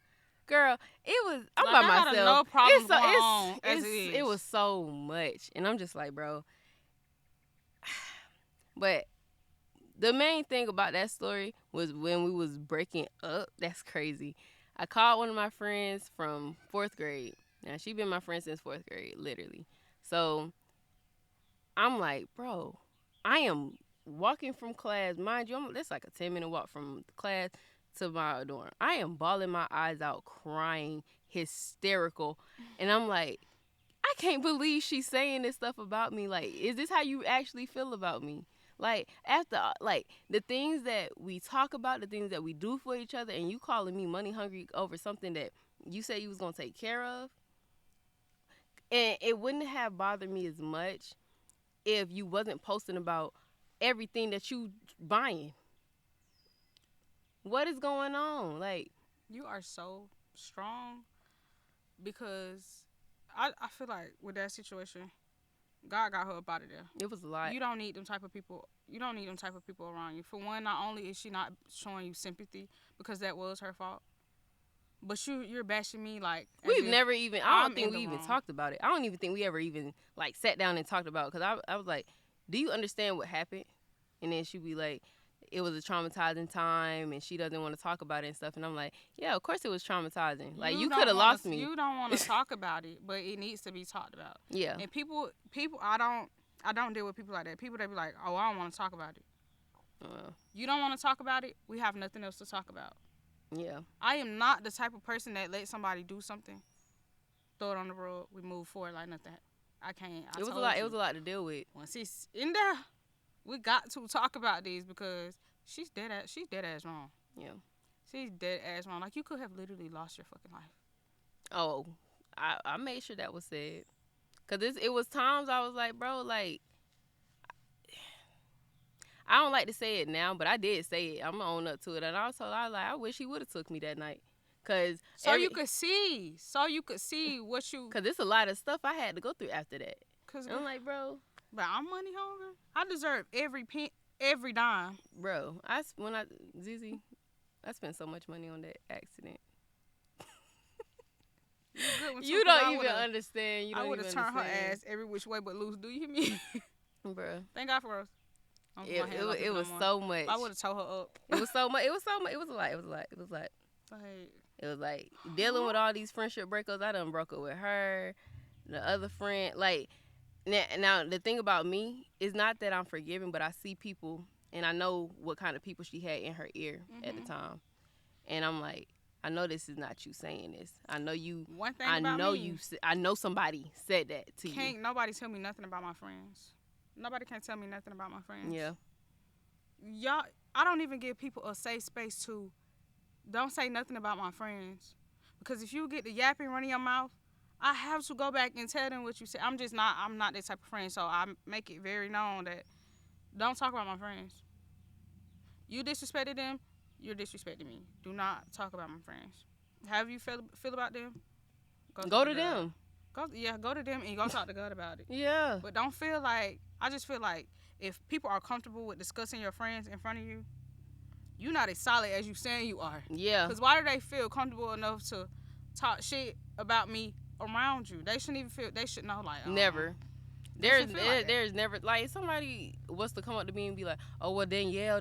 Girl, I'm by myself. No problem going on as it is. It was so much. And I'm just like, bro. But the main thing about that story was when we was breaking up. That's crazy. I called one of my friends from 4th grade. Now, she been my friend since 4th grade, literally. So, I'm like, bro, I am walking from class. Mind you, that's like a 10-minute walk from class to my dorm. I am bawling my eyes out, crying, hysterical. And I'm like, I can't believe she's saying this stuff about me. Like, is this how you actually feel about me? Like, after, like, the things that we talk about, the things that we do for each other, and you calling me money hungry over something that you said you was going to take care of? And it wouldn't have bothered me as much if you wasn't posting about everything that you buying. What is going on? Like, You are so strong because I feel like with that situation, God got her up out of there. it was a lot. You don't need them type of people. You don't need them type of people around you. For one, not only is she not showing you sympathy because that was her fault, but you're bashing me like We've never even. I don't I'm think we even talked about it. I don't even think we ever even like sat down and talked about it. Because I was like, do you understand what happened? And then she'd be like, it was a traumatizing time and she doesn't want to talk about it and stuff. And I'm like, yeah, of course it was traumatizing. Like, you could have lost me. You don't want to talk about it, but it needs to be talked about. Yeah. And people, I don't deal with people like that. People that be like, oh, I don't want to talk about it. You don't want to talk about it, we have nothing else to talk about. Yeah. I am not the type of person that let somebody do something, throw it on the road, we move forward like nothing. I can't. It was a lot. It was a lot to deal with. Once he's in there, we got to talk about these because she's dead ass wrong. Yeah. She's dead ass wrong. Like, you could have literally lost your fucking life. Oh, I made sure that was said. Because it was times I was like, bro, like, I don't like to say it now, but I did say it. I'm going to own up to it. And also, I was like, I wish he would have took me that night. You could see. What you... Because it's a lot of stuff I had to go through after that. And I'm like, bro. But I'm money hungry. I deserve every dime. Bro, Zizi, I spent so much money on that accident. You don't even understand. I would have turned her ass every which way but loose. Do you hear me? Bro. Thank God for us. It was so much. I would have towed her up. It was so much. It was a lot. It was like dealing with all these friendship breakups. I done broke up with her, the other friend. Like, now the thing about me is not that I'm forgiving, but I see people and I know what kind of people she had in her ear at the time, and I'm like, I know this is not you saying this. I know you. One thing about me, I know somebody said that to you. Can't nobody tell me nothing about my friends. Nobody can tell me nothing about my friends. Yeah. Y'all, I don't even give people a safe space to. Don't say nothing about my friends, because if you get the yapping running your mouth, I have to go back and tell them what you said. I'm not that type of friend, so I make it very known that don't talk about my friends. You disrespected them, you're disrespecting me. Do not talk about my friends. However you feel about them, go to them. Go to them and go talk to God about it. Yeah. But don't feel like, I just feel like if people are comfortable with discussing your friends in front of you, you're not as solid as you saying you are. Yeah. Because why do they feel comfortable enough to talk shit about me around you? They shouldn't even feel, they should know, like, never. There's never, like, somebody was to come up to me and be like, oh, well, Danielle,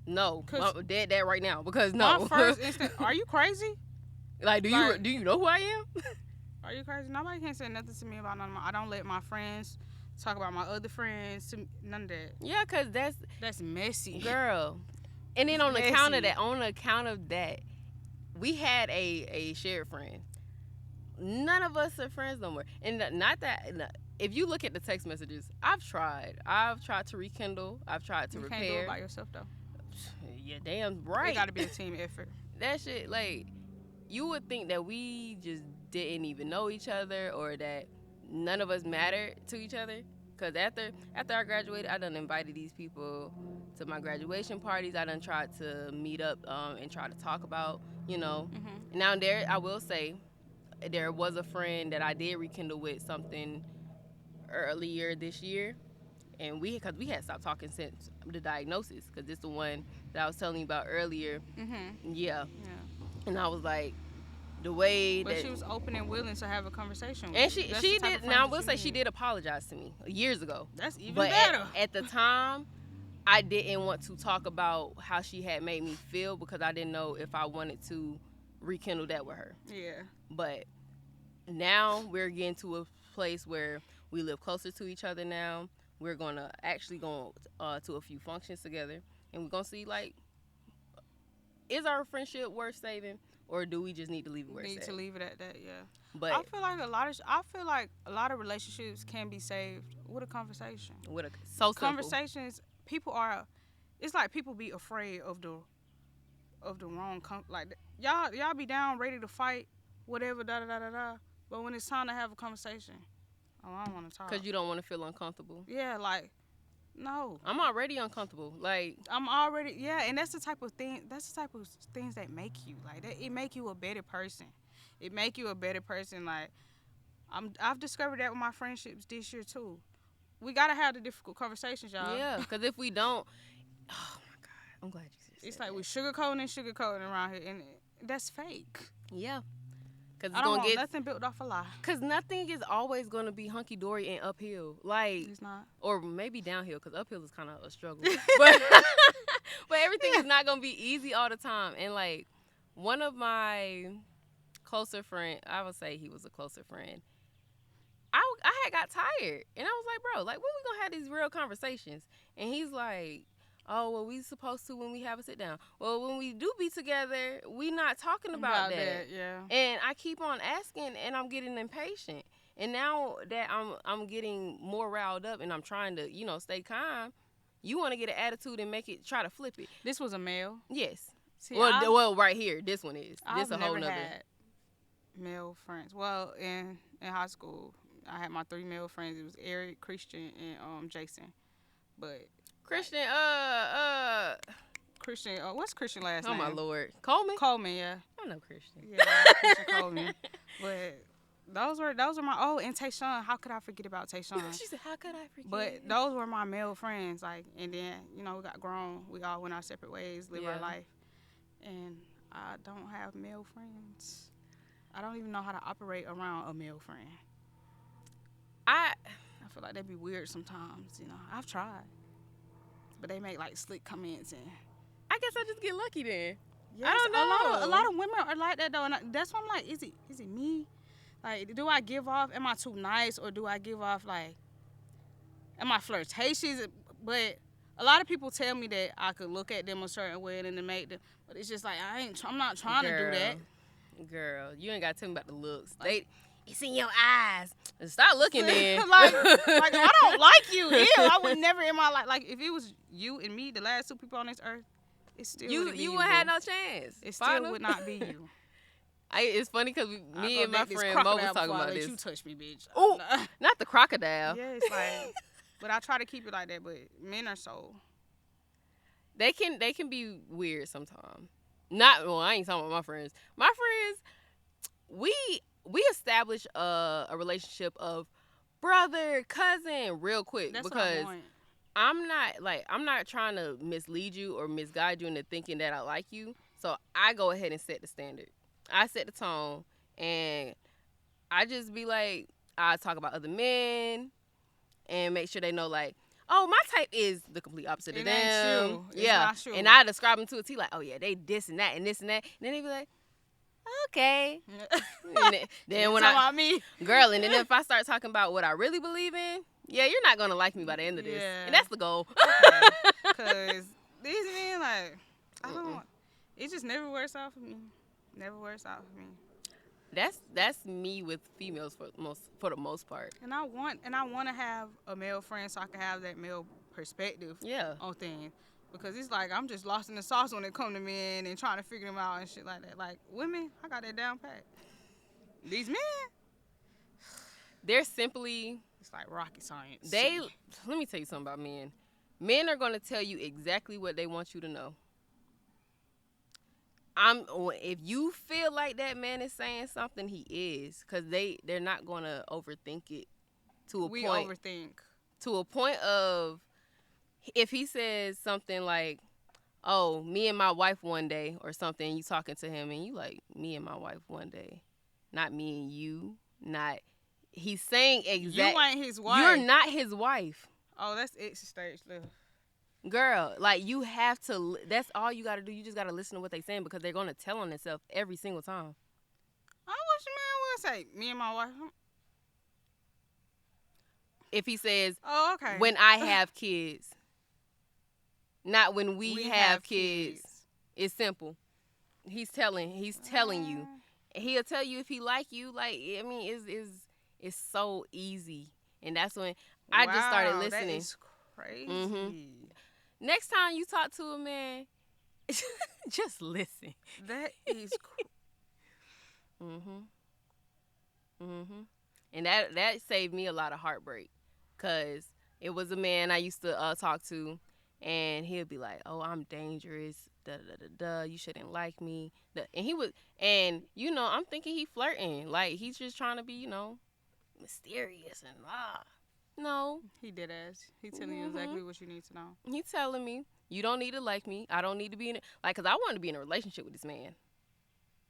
no, I'm dead that right now, because no. My first instant, are you crazy? Like, do you know who I am? Are you crazy? Nobody can say nothing to me about none of my, I don't let my friends talk about my other friends, none of that. Yeah, because that's messy. Girl. And then on account of that, we had a shared friend. None of us are friends no more. And not that, if you look at the text messages, I've tried to rekindle. I've tried to repair. You can't do it by yourself, though. Yeah, damn right. It got to be a team effort. That shit, like, you would think that we just didn't even know each other, or that none of us mattered to each other. Because after I graduated, I done invited these people to my graduation parties. I done tried to meet up and try to talk about, Mm-hmm. Now, I will say, there was a friend that I did rekindle with something earlier this year. And because we had stopped talking since the diagnosis, because it's the one that I was telling you about earlier. Mm-hmm. Yeah. And I was like, the way but she was open and willing to have a conversation with and she did. Now I will say she did apologize to me years ago. That's even better. At the time, I didn't want to talk about how she had made me feel, because I didn't know if I wanted to rekindle that with her. Yeah. But now we're getting to a place where we live closer to each other now. We're gonna actually go to a few functions together, and we're gonna see, like, is our friendship worth saving, or do we just need to leave it where it's at? Need to leave it at that, yeah. But I feel like a lot of relationships can be saved with a conversation. Conversations, people are, it's like people be afraid of the wrong, like, y'all be down ready to fight, whatever, da da da da da. But when it's time to have a conversation, oh, I don't want to talk. Because you don't want to feel uncomfortable. Yeah, like, no. I'm already uncomfortable. Like, I'm already, yeah, and that's the type of thing, that's the type of things that make you, like, that, it make you a better person. It make you a better person, like, I've discovered that with my friendships this year, too. We got to have the difficult conversations, y'all. yeah, because if we don't, oh, my God, I'm glad you said it's that. like we sugarcoating around here, and that's fake. Yeah. Cause I don't want nothing built off a lie. Because nothing is always going to be hunky-dory and uphill. Like, it's not. Or maybe downhill, because uphill is kind of a struggle. but everything is not going to be easy all the time. And, like, one of my closer friends, I would say he was a closer friend, I had got tired. And I was like, bro, like, when we going to have these real conversations? And he's like, oh, well, we supposed to when we have a sit down. Well, when we do be together, we not talking about that. Yeah. And I keep on asking, and I'm getting impatient. And now that I'm getting more riled up, and I'm trying to, stay calm, you want to get an attitude and try to flip it. This was a male? Yes. See, well, right here, this one is. I've this a whole never nother. had male friends. Well, in high school, I had my 3 male friends. It was Eric, Christian, and Jason. But Christian, Christian, what's Christian last name? Oh, my Lord. Coleman? Coleman, yeah. I know Christian. Yeah, Christian Coleman. But those were my, and Tayshawn. How could I forget about Tayshawn? She said, how could I forget? But those were my male friends. Like, and then, we got grown. We all went our separate ways, live our life. And I don't have male friends. I don't even know how to operate around a male friend. I feel like that'd be weird sometimes, I've tried. But they make, like, slick comments, and I guess I just get lucky then. Yes, I don't know. A lot of women are like that, though, and that's why I'm like, is it me? Like, do I give off, am I too nice, or do I give off, like, am I flirtatious? But a lot of people tell me that I could look at them a certain way and then make them, but it's just like, I'm not trying to do that. Girl, you ain't got to tell me about the looks. It's in your eyes. Stop looking then. like, I don't like you. Ew, I would never in my life. Like, if it was you and me, the last 2 people on this earth, it still wouldn't be you. You wouldn't have no chance. It still would not be you. It's funny because me and my friend Mo was talking about this. You touch me, bitch. Oh, not the crocodile. Yeah, it's like, but I try to keep it like that. But men are so. They can be weird sometimes. I ain't talking about my friends. My friends, we establish a relationship of brother, cousin real quick. That's because what I'm not trying to mislead you or misguide you into thinking that I like you. So I go ahead and set the standard. I set the tone, and I just be like, I talk about other men and make sure they know, like, oh, my type is the complete opposite of them. Ain't true. Yeah. It's not true. And I describe them to a T, like, oh yeah, they this and that and this and that. And then they be like, okay. And then when about me, girl, and then if I start talking about what I really believe in, yeah, you're not gonna like me by the end of this. Yeah. And that's the goal. Because these men, like, I don't. It just never works out for me. Never works out for me. That's me with females for the most part. And I want to have a male friend so I can have that male perspective on things. Because it's like I'm just lost in the sauce when it come to men and trying to figure them out and shit like that. Like, women, I got that down pat. These men, they're simply, it's like rocket science. Let me tell you something about men. Men are going to tell you exactly what they want you to know. If you feel like that man is saying something, he is, because they're not going to overthink it to a point. We overthink. To a point of, if he says something like, oh, me and my wife one day or something, you talking to him and you like, me and my wife one day. Not me and you. Not, he's saying exactly. You ain't his wife. You're not his wife. Oh, that's exit stage left. Girl, like, you have to, that's all you got to do. You just got to listen to what they saying, because they're going to tell on themselves every single time. I wish a man would say, me and my wife. If he says, oh, okay, when I have kids, not when we have kids. It's simple. He's telling you. He'll tell you if he like you. Like, I mean, it's so easy. And that's when I just started listening. That is crazy. Mm-hmm. Next time you talk to a man, just listen. That is Mhm. And that saved me a lot of heartbreak, cause it was a man I used to talk to, and he'd be like, "Oh, I'm dangerous. Da da da da. You shouldn't like me." And he was, and I'm thinking he flirting, like he's just trying to be, mysterious and No. He did as. He telling you Mhm. exactly what you need to know. He telling me you don't need to like me. I don't need to be in it. Like, cause I wanted to be in a relationship with this man.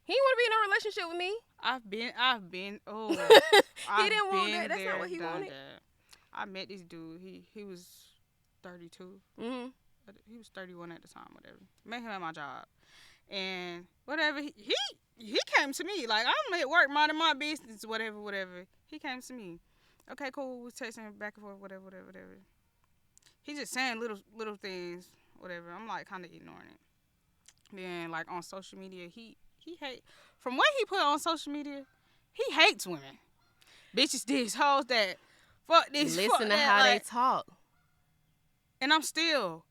He didn't want to be in a relationship with me. Oh, He didn't want that. That's not what he wanted. That. I met this dude. He was 32. Mhm. He was 31 at the time, whatever. Met him at my job. And whatever, he came to me. Like, I'm at work minding my business, whatever. He came to me. Okay, cool. We texting back and forth, whatever. He just saying little things, whatever. I'm like kind of ignoring it. Then like on social media, he hate, from what he put on social media, he hates women. Bitches this, hoes that. Fuck this. Listen fuck to that. how they like, talk. And I'm still,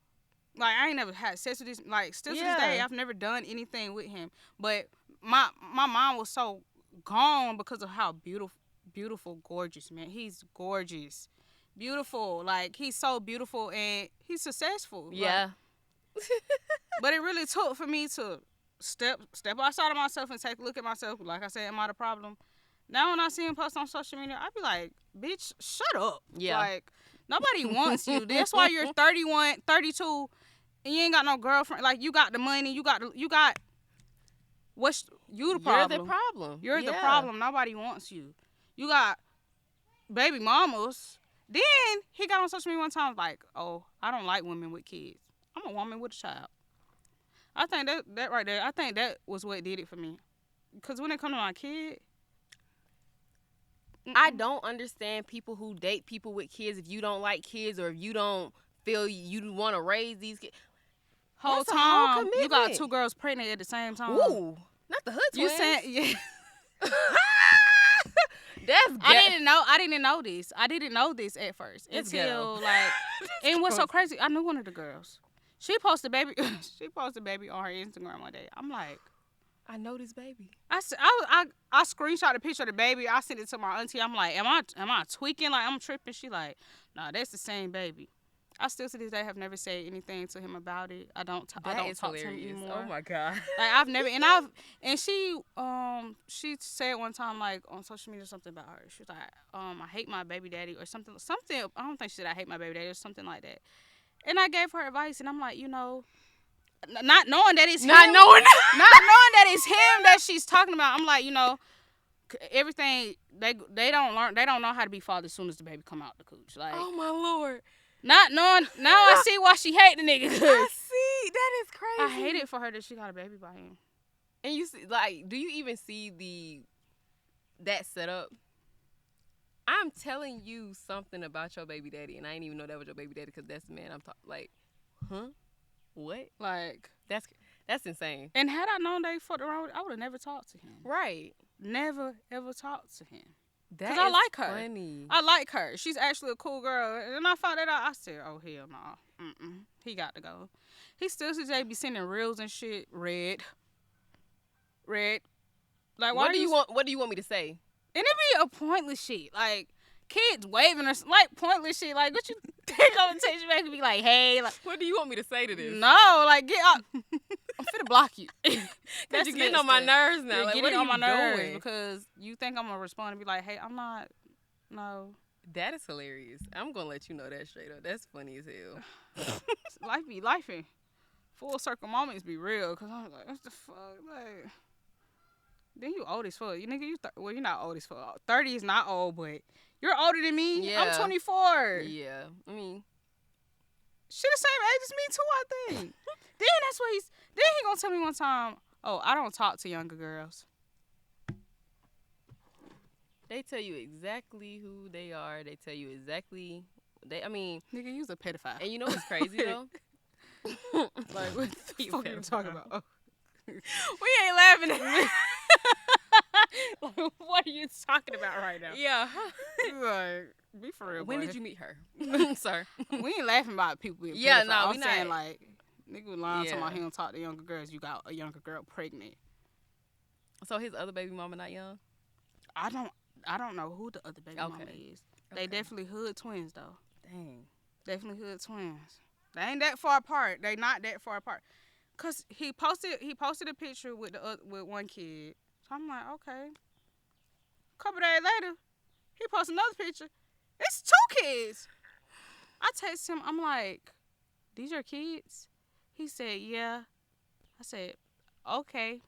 like, I ain't never had sex with this. Like, still to this day, I've never done anything with him. But my mind was so gone because of how beautiful, gorgeous, man. He's gorgeous. Beautiful. Like, he's so beautiful and he's successful. Yeah. Like, but it really took for me to step outside of myself and take a look at myself. Like I said, am I the problem? Now when I see him post on social media, I be like, bitch, shut up. Yeah. Like, nobody wants you. That's why you're 31, 32, and you ain't got no girlfriend. Like, you got the money. You got what's you the problem? You're the problem. You're the problem. Nobody wants you. You got baby mamas. Then he got on social media one time like, oh, I don't like women with kids. I'm a woman with a child. I think that right there, I think that was what did it for me. Because when it comes to my kid, I don't understand people who date people with kids if you don't like kids or if you don't feel you want to raise these kids. Whole time you got two girls pregnant at the same time. Ooh, not the hood twins. You said yeah. That's I didn't know this. I didn't know this at first until like. And what's so crazy? I knew one of the girls. She posted baby. She posted baby on her Instagram one day. I'm like, I know this baby. I screenshot a picture of the baby. I sent it to my auntie. I'm like, am I tweaking? Like, I'm tripping. She like, nah, that's the same baby. I still to this day have never said anything to him about it. I don't talk hilarious. to him anymore. Oh my god. Like I've never and she said one time like on social media something about her. She was like, I hate my baby daddy or something. I don't think she said I hate my baby daddy or something like that. And I gave her advice and I'm like, not knowing that it's him, not knowing that it's him that she's talking about. I'm like, everything they don't know how to be fathered as soon as the baby come out the cooch. Like, oh my lord. Not knowing, now I see why she hate the nigga. I see. That is crazy. I hate it for her that she got a baby by him. And you see, like, do you even see that setup? I'm telling you something about your baby daddy, and I didn't even know that was your baby daddy because that's the man I'm talking. Like, huh? What? Like, that's insane. And had I known they fucked around, I would have never talked to him. Right. Never ever talked to him. Because I like her. Funny. I like her. She's actually a cool girl. And I found that out. I said, oh, hell no. He got to go. He still today be sending reels and shit. Red. Like, what do you want me to say? And it be a pointless shit. Like, kids waving or like pointless shit. Like, what you think I'm gonna text you back and be like, hey. Like, what do you want me to say to this? No, like, get out. I'm finna block you. Because you're getting on my nerves now. You're like, getting what are on my you nerves doing? because you think I'm gonna respond and be like, hey, I'm not. No. That is hilarious. I'm gonna let you know that straight up. That's funny as hell. Life be lifing. Full circle moments be real. Cause I'm like, what the fuck? Like, then you old as fuck. You nigga, well, you're not old as fuck. 30 is not old, but you're older than me. Yeah. I'm 24. Yeah. I mean, she the same age as me too, I think. Then that's what then he gonna tell me one time, oh, I don't talk to younger girls. They tell you exactly who they are. They tell you exactly. Nigga, you's a pedophile. And you know what's crazy though? Like, what the fuck are you talking about? Oh. We ain't laughing at like, what are you talking about right now? Yeah. Like, be for real. When boy. did you meet her? Sir. We ain't laughing about people being yeah, pedophile. no, I'm we saying not. like, nigga was lying Yeah. talking about he don't talk to younger girls. You got a younger girl pregnant. So his other baby mama not young? I don't. I don't know who the other baby mama is. They definitely hood twins though. Dang. Definitely hood twins. They ain't that far apart. They not that far apart. Cause he posted a picture with with one kid. So I'm like, okay. A couple days later, he posted another picture. It's 2 kids. I text him. I'm like, these your kids? He said, yeah. I said, okay.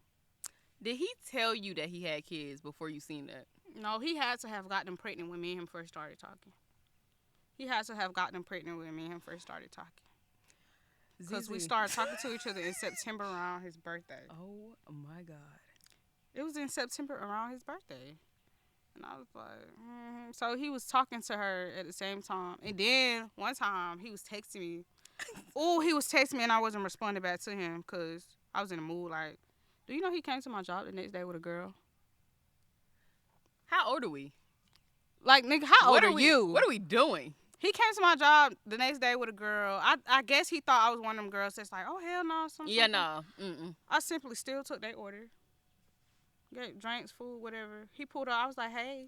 Did he tell you that he had kids before you seen that? No, he had to have gotten them pregnant when me and him first started talking. He had to have gotten them pregnant when me and him first started talking. Because we started talking to each other in September around his birthday. Oh, my God. It was in September around his birthday. And I was like, So he was talking to her at the same time. And then one time he was texting me. He was texting me and I wasn't responding back to him because I was in the mood like, do you know he came to my job the next day with a girl? How old are we? Like, nigga, how old are you? What are we doing? He came to my job the next day with a girl. I guess he thought I was one of them girls that's like, oh, hell no. Yeah, no. Mm-mm. I simply still took their order. Get drinks, food, whatever. He pulled up. I was like, hey.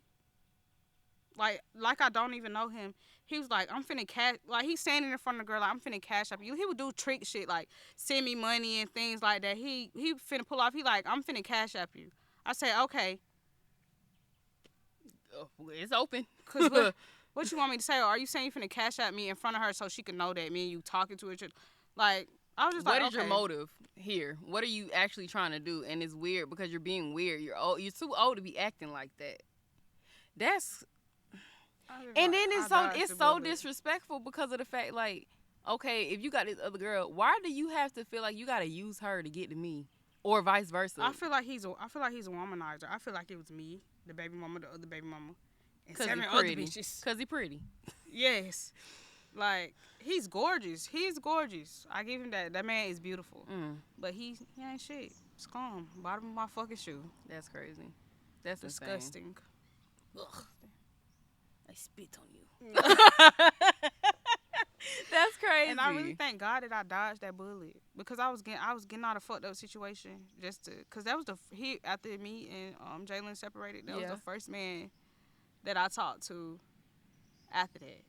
Like I don't even know him. He was like, I'm finna cash. Like, he's standing in front of the girl like, I'm finna cash up you. He would do trick shit like send me money and things like that. He finna pull off. He like, I'm finna cash up you. I say, okay. It's open. Cause what you want me to say? Or are you saying you finna cash at me in front of her so she can know that me and you talking to each other? Like, I was just like, what is your motive here? What are you actually trying to do? And it's weird because you're being weird. You're old. You're too old to be acting like that. That's. And then it's so disrespectful because of the fact, like, okay, if you got this other girl, why do you have to feel like you gotta use her to get to me, or vice versa? I feel like he's a womanizer. I feel like it was me, the baby mama, the other baby mama, and 7 other bitches. Cause he pretty. Yes, like he's gorgeous. He's gorgeous. I give him that. That man is beautiful. But he ain't shit. Scum. Bottom of my fucking shoe. That's crazy. That's disgusting. Ugh. I spit on you. That's crazy. And I really thank God that I dodged that bullet because I was getting out of a fucked up situation because that was after me and Jalen separated. That was the first man that I talked to after that.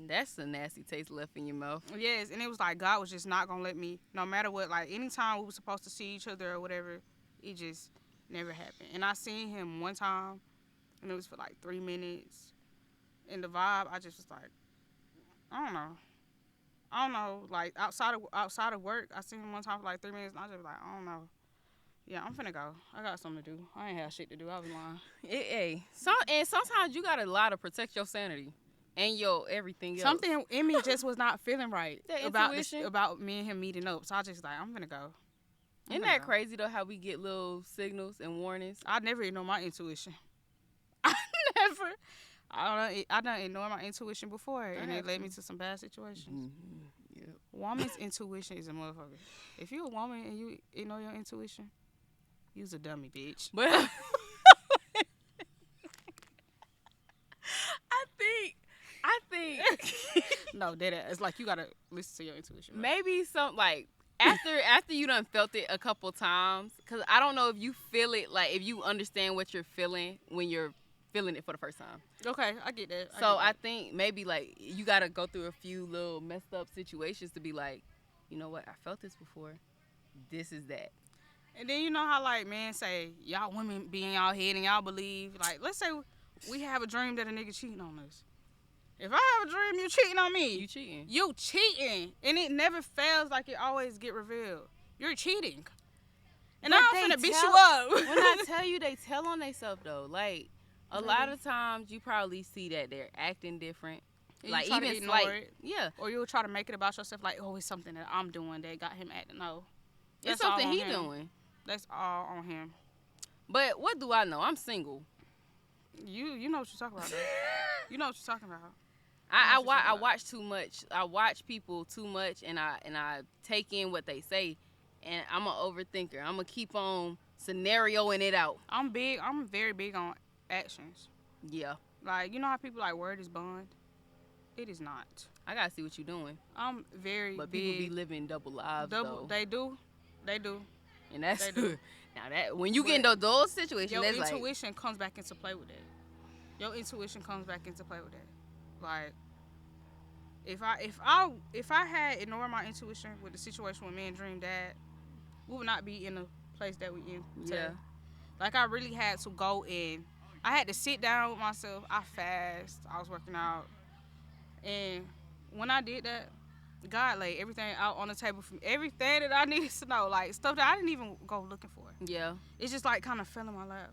That's a nasty taste left in your mouth. Yes, and it was like God was just not gonna let me, no matter what. Like anytime we were supposed to see each other or whatever, it just never happened. And I seen him one time, and it was for like 3 minutes. And the vibe, I just was like, I don't know. Like outside of work, I seen him one time for like 3 minutes, and I just was like, I don't know. Yeah, I'm finna go. I got something to do. I ain't have shit to do. I was lying. Hey, and sometimes you gotta lie to protect your sanity and your everything else. Something in me just was not feeling right about me and him meeting up. So I just like, I'm finna go. Isn't that crazy though? How we get little signals and warnings. I never ignore my intuition. I done ignored my intuition before, and it led me to some bad situations. Mm-hmm. Yep. Woman's intuition is a motherfucker. If you're a woman and you ignore your intuition, you's a dummy, bitch. But I think no, it's like you gotta listen to your intuition. Right? Maybe after you done felt it a couple times, because I don't know if you feel it, like if you understand what you're feeling when you're feeling it for the first time. Okay, I get that. I think maybe like you gotta go through a few little messed up situations to be like, you know what, I felt this before. This is that. And then you know how like men say y'all women be in y'all head and y'all believe, like let's say we have a dream that a nigga cheating on us. If I have a dream you cheating on me, you cheating, and it never fails. Like it always get revealed. You're cheating, and I'm finna beat you up. When I tell you, they tell on themselves though. Like a lot of times, you probably see that they're acting different. And like even ignore it. Yeah. Or you'll try to make it about yourself. Like it's something that I'm doing that got him acting. No, it's something he doing. That's all on him. But what do I know? I'm single. You know what you're talking about. Though. You know what you're talking about. I watch too much. I watch people too much, and I take in what they say, and I'm an overthinker. I'm gonna keep on scenarioing it out. I'm very big on actions. Yeah. Like you know how people like word is bond. It is not. I gotta see what you're doing. I'm very But big. people be living double lives though. They do. And that's they do. Now that when you get into those situations, your that's intuition comes back into play with that. Your intuition comes back into play with that. Like if I had ignored my intuition with the situation with me and Dream Dad, we would not be in the place that we in today. Yeah. Like I really had to go in. I had to sit down with myself. I fast. I was working out, and when I did that, God laid everything out on the table for me. Everything that I needed to know, like stuff that I didn't even go looking for. Yeah. It just like kind of fell in my lap,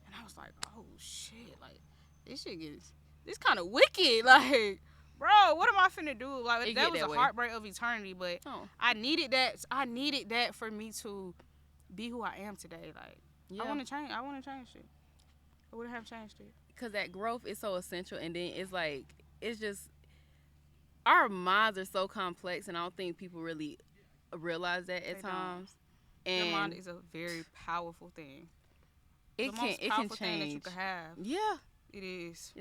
and I was like, oh shit, like this shit is this kind of wicked, like. Bro, what am I finna do? Like that was a heartbreak of eternity, but I needed that. I needed that for me to be who I am today. Like I want to change. I want to change it. I wouldn't have changed it. Because that growth is so essential, and then it's like it's just our minds are so complex, and I don't think people really realize that at times. And your mind is a very powerful thing. It can change. Thing that you can have. Yeah. It is.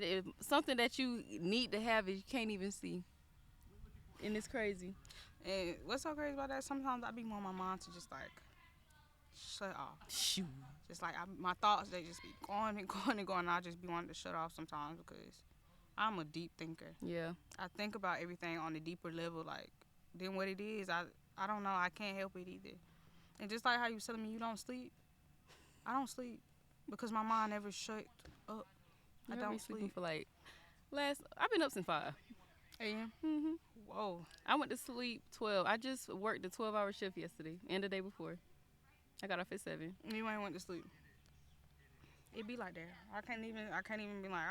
Something that you need to have is you can't even see. And it's crazy. And what's so crazy about that? Sometimes I be wanting my mind to just like shut off. Shoot. Just like my thoughts, they just be going and going and going. And I just be wanting to shut off sometimes because I'm a deep thinker. Yeah. I think about everything on a deeper level, like than what it is. I don't know. I can't help it either. And just like how you telling me you don't sleep, I don't sleep because my mind never shut up. I don't sleep for like I've been up since 5 a.m. Mhm. Whoa. I went to sleep 12. I just worked a 12-hour shift yesterday and the day before. I got off at 7. You ain't went to sleep. It be like that. I can't even be like,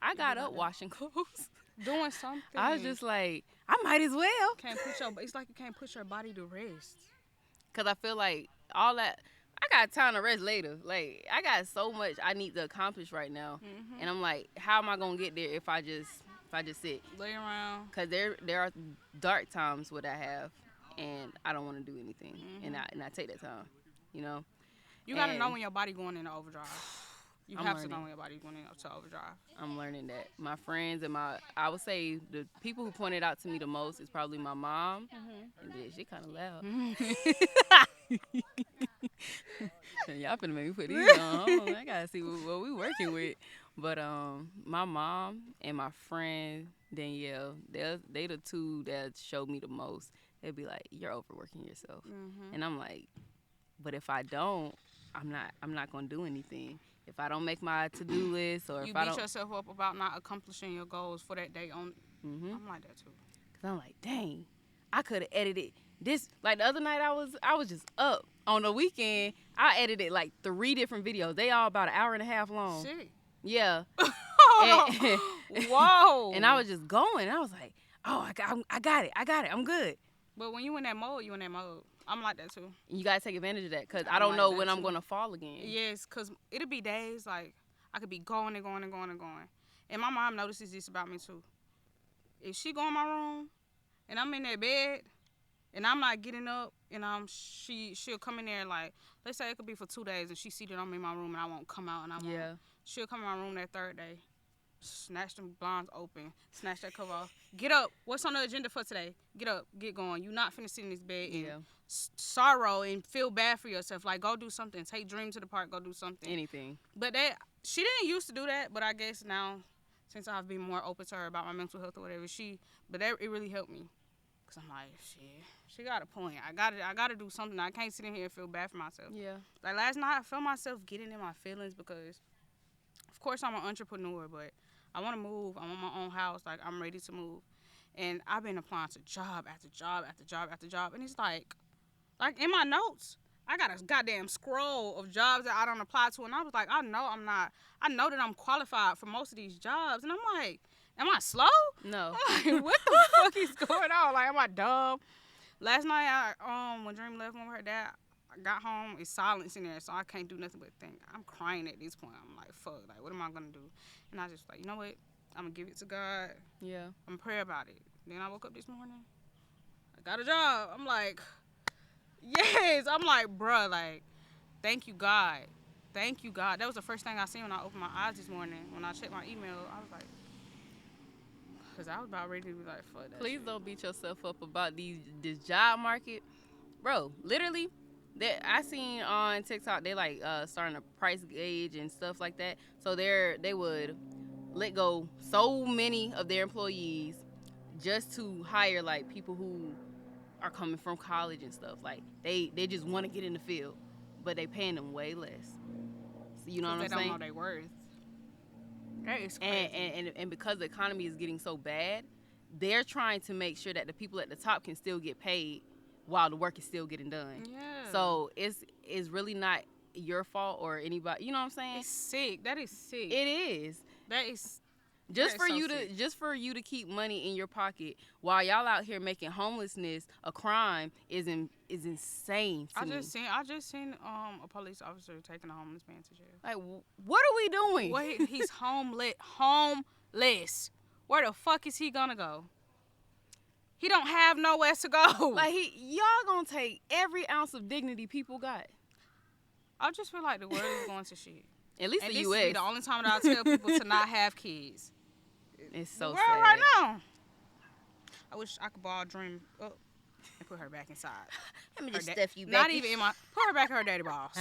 I got up washing clothes. Doing something. I was just like, I might as well. It's like you can't put your body to rest. Cause I feel like all that I got time to rest later. Like I got so much I need to accomplish right now, and I'm like, how am I gonna get there if I just sit, lay around? Cause there are dark times what I have, and I don't want to do anything, and I take that time, you know. You gotta know when your body going into overdrive. You have to know when your body's going into overdrive. I'm learning that. My friends and I would say the people who pointed out to me the most is probably my mom. And then she kind of loud. Y'all finna make me put these on. I gotta see what we working with. But my mom and my friend Danielle, they the two that showed me the most. They'd be like, "You're overworking yourself," and I'm like, "But if I don't, I'm not gonna do anything." If I don't make my to-do list, or if I don't, you beat yourself up about not accomplishing your goals for that day. I'm like that too. Cause I'm like, dang, I could have edited this. Like the other night, I was just up on the weekend. I edited like 3 different videos. They all about an hour and a half long. Shit. Yeah. Whoa. And I was just going. I was like, oh, I got it. I'm good. But when you in that mode, you in that mode. I'm like that too. You gotta take advantage of that because I don't know when I'm gonna fall again. Yes, because it'll be days like I could be going and going and going and going. And my mom notices this about me too. If she go in my room and I'm in that bed and I'm not getting up and she'll come in there like, let's say it could be for 2 days and she see that I'm in my room and I won't come out and she'll come in my room that 3rd day. Snatch them blinds open, snatch that cover off. Get up. What's on the agenda for today? Get up, get going. You not finna sit in this bed and sorrow and feel bad for yourself. Like, go do something. Take Dream to the park, go do something. Anything. But she didn't used to do that, but I guess now, since I've been more open to her about my mental health or whatever, it really helped me. Cause I'm like, shit, she got a point. I gotta do something. I can't sit in here and feel bad for myself. Yeah. Like last night, I felt myself getting in my feelings because, of course, I'm an entrepreneur, but I want to move. I want my own house. Like, I'm ready to move. And I've been applying to job after job after job after job. And it's like in my notes, I got a goddamn scroll of jobs that I don't apply to. And I was like, I know that I'm qualified for most of these jobs. And I'm like, am I slow? No. I'm like, what the fuck is going on? Like, am I dumb? Last night, when Dream left with her dad, I got home, it's silence in there, so I can't do nothing but think. I'm crying at this point. I'm like, fuck, like, what am I gonna do? And I just like, you know what? I'm gonna give it to God. Yeah. I'm gonna pray about it. Then I woke up this morning. I got a job. I'm like, yes. I'm like, bruh, like, thank you, God. Thank you, God. That was the first thing I seen when I opened my eyes this morning. When I checked my email, I was like, because I was about ready to be like, fuck that. Please shit. don't beat yourself up about this job market. Bro, literally, that I seen on TikTok, they like starting a price gauge and stuff like that. So they would let go so many of their employees just to hire like people who are coming from college and stuff. Like they just want to get in the field, but they paying them way less. So you know what I'm saying? Because they don't know their worth. That is crazy. And because the economy is getting so bad, they're trying to make sure that the people at the top can still get paid while the work is still getting done. Yeah. So it's really not your fault or anybody. You know what I'm saying? It's sick. That is sick. It is. That is. Just for you to keep money in your pocket while y'all out here making homelessness a crime is insane to me. I just seen a police officer taking a homeless man to jail. Like, what are we doing? What? He's homeless. Where the fuck is he gonna go? He don't have nowhere to go. Like y'all gonna take every ounce of dignity people got. I just feel like the world is going to shit. At least and the this U.S. is the only time that I tell people to not have kids. It's so sad. Right now. I wish I could ball a dream up and put her back inside. Let me just stuff you back. Not even in my. Put her back in her daddy balls.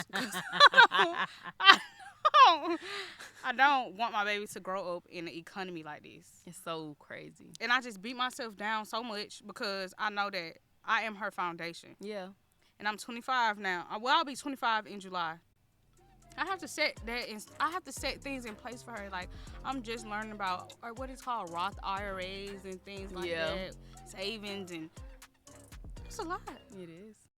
I don't want my baby to grow up in an economy like this. It's so crazy. And I just beat myself down so much because I know that I am her foundation. Yeah. And I'm 25 now. Well, I'll be 25 in July. I have to set that. I have to set things in place for her. Like I'm just learning about or what is called Roth IRAs and things like that, savings, and it's a lot. It is.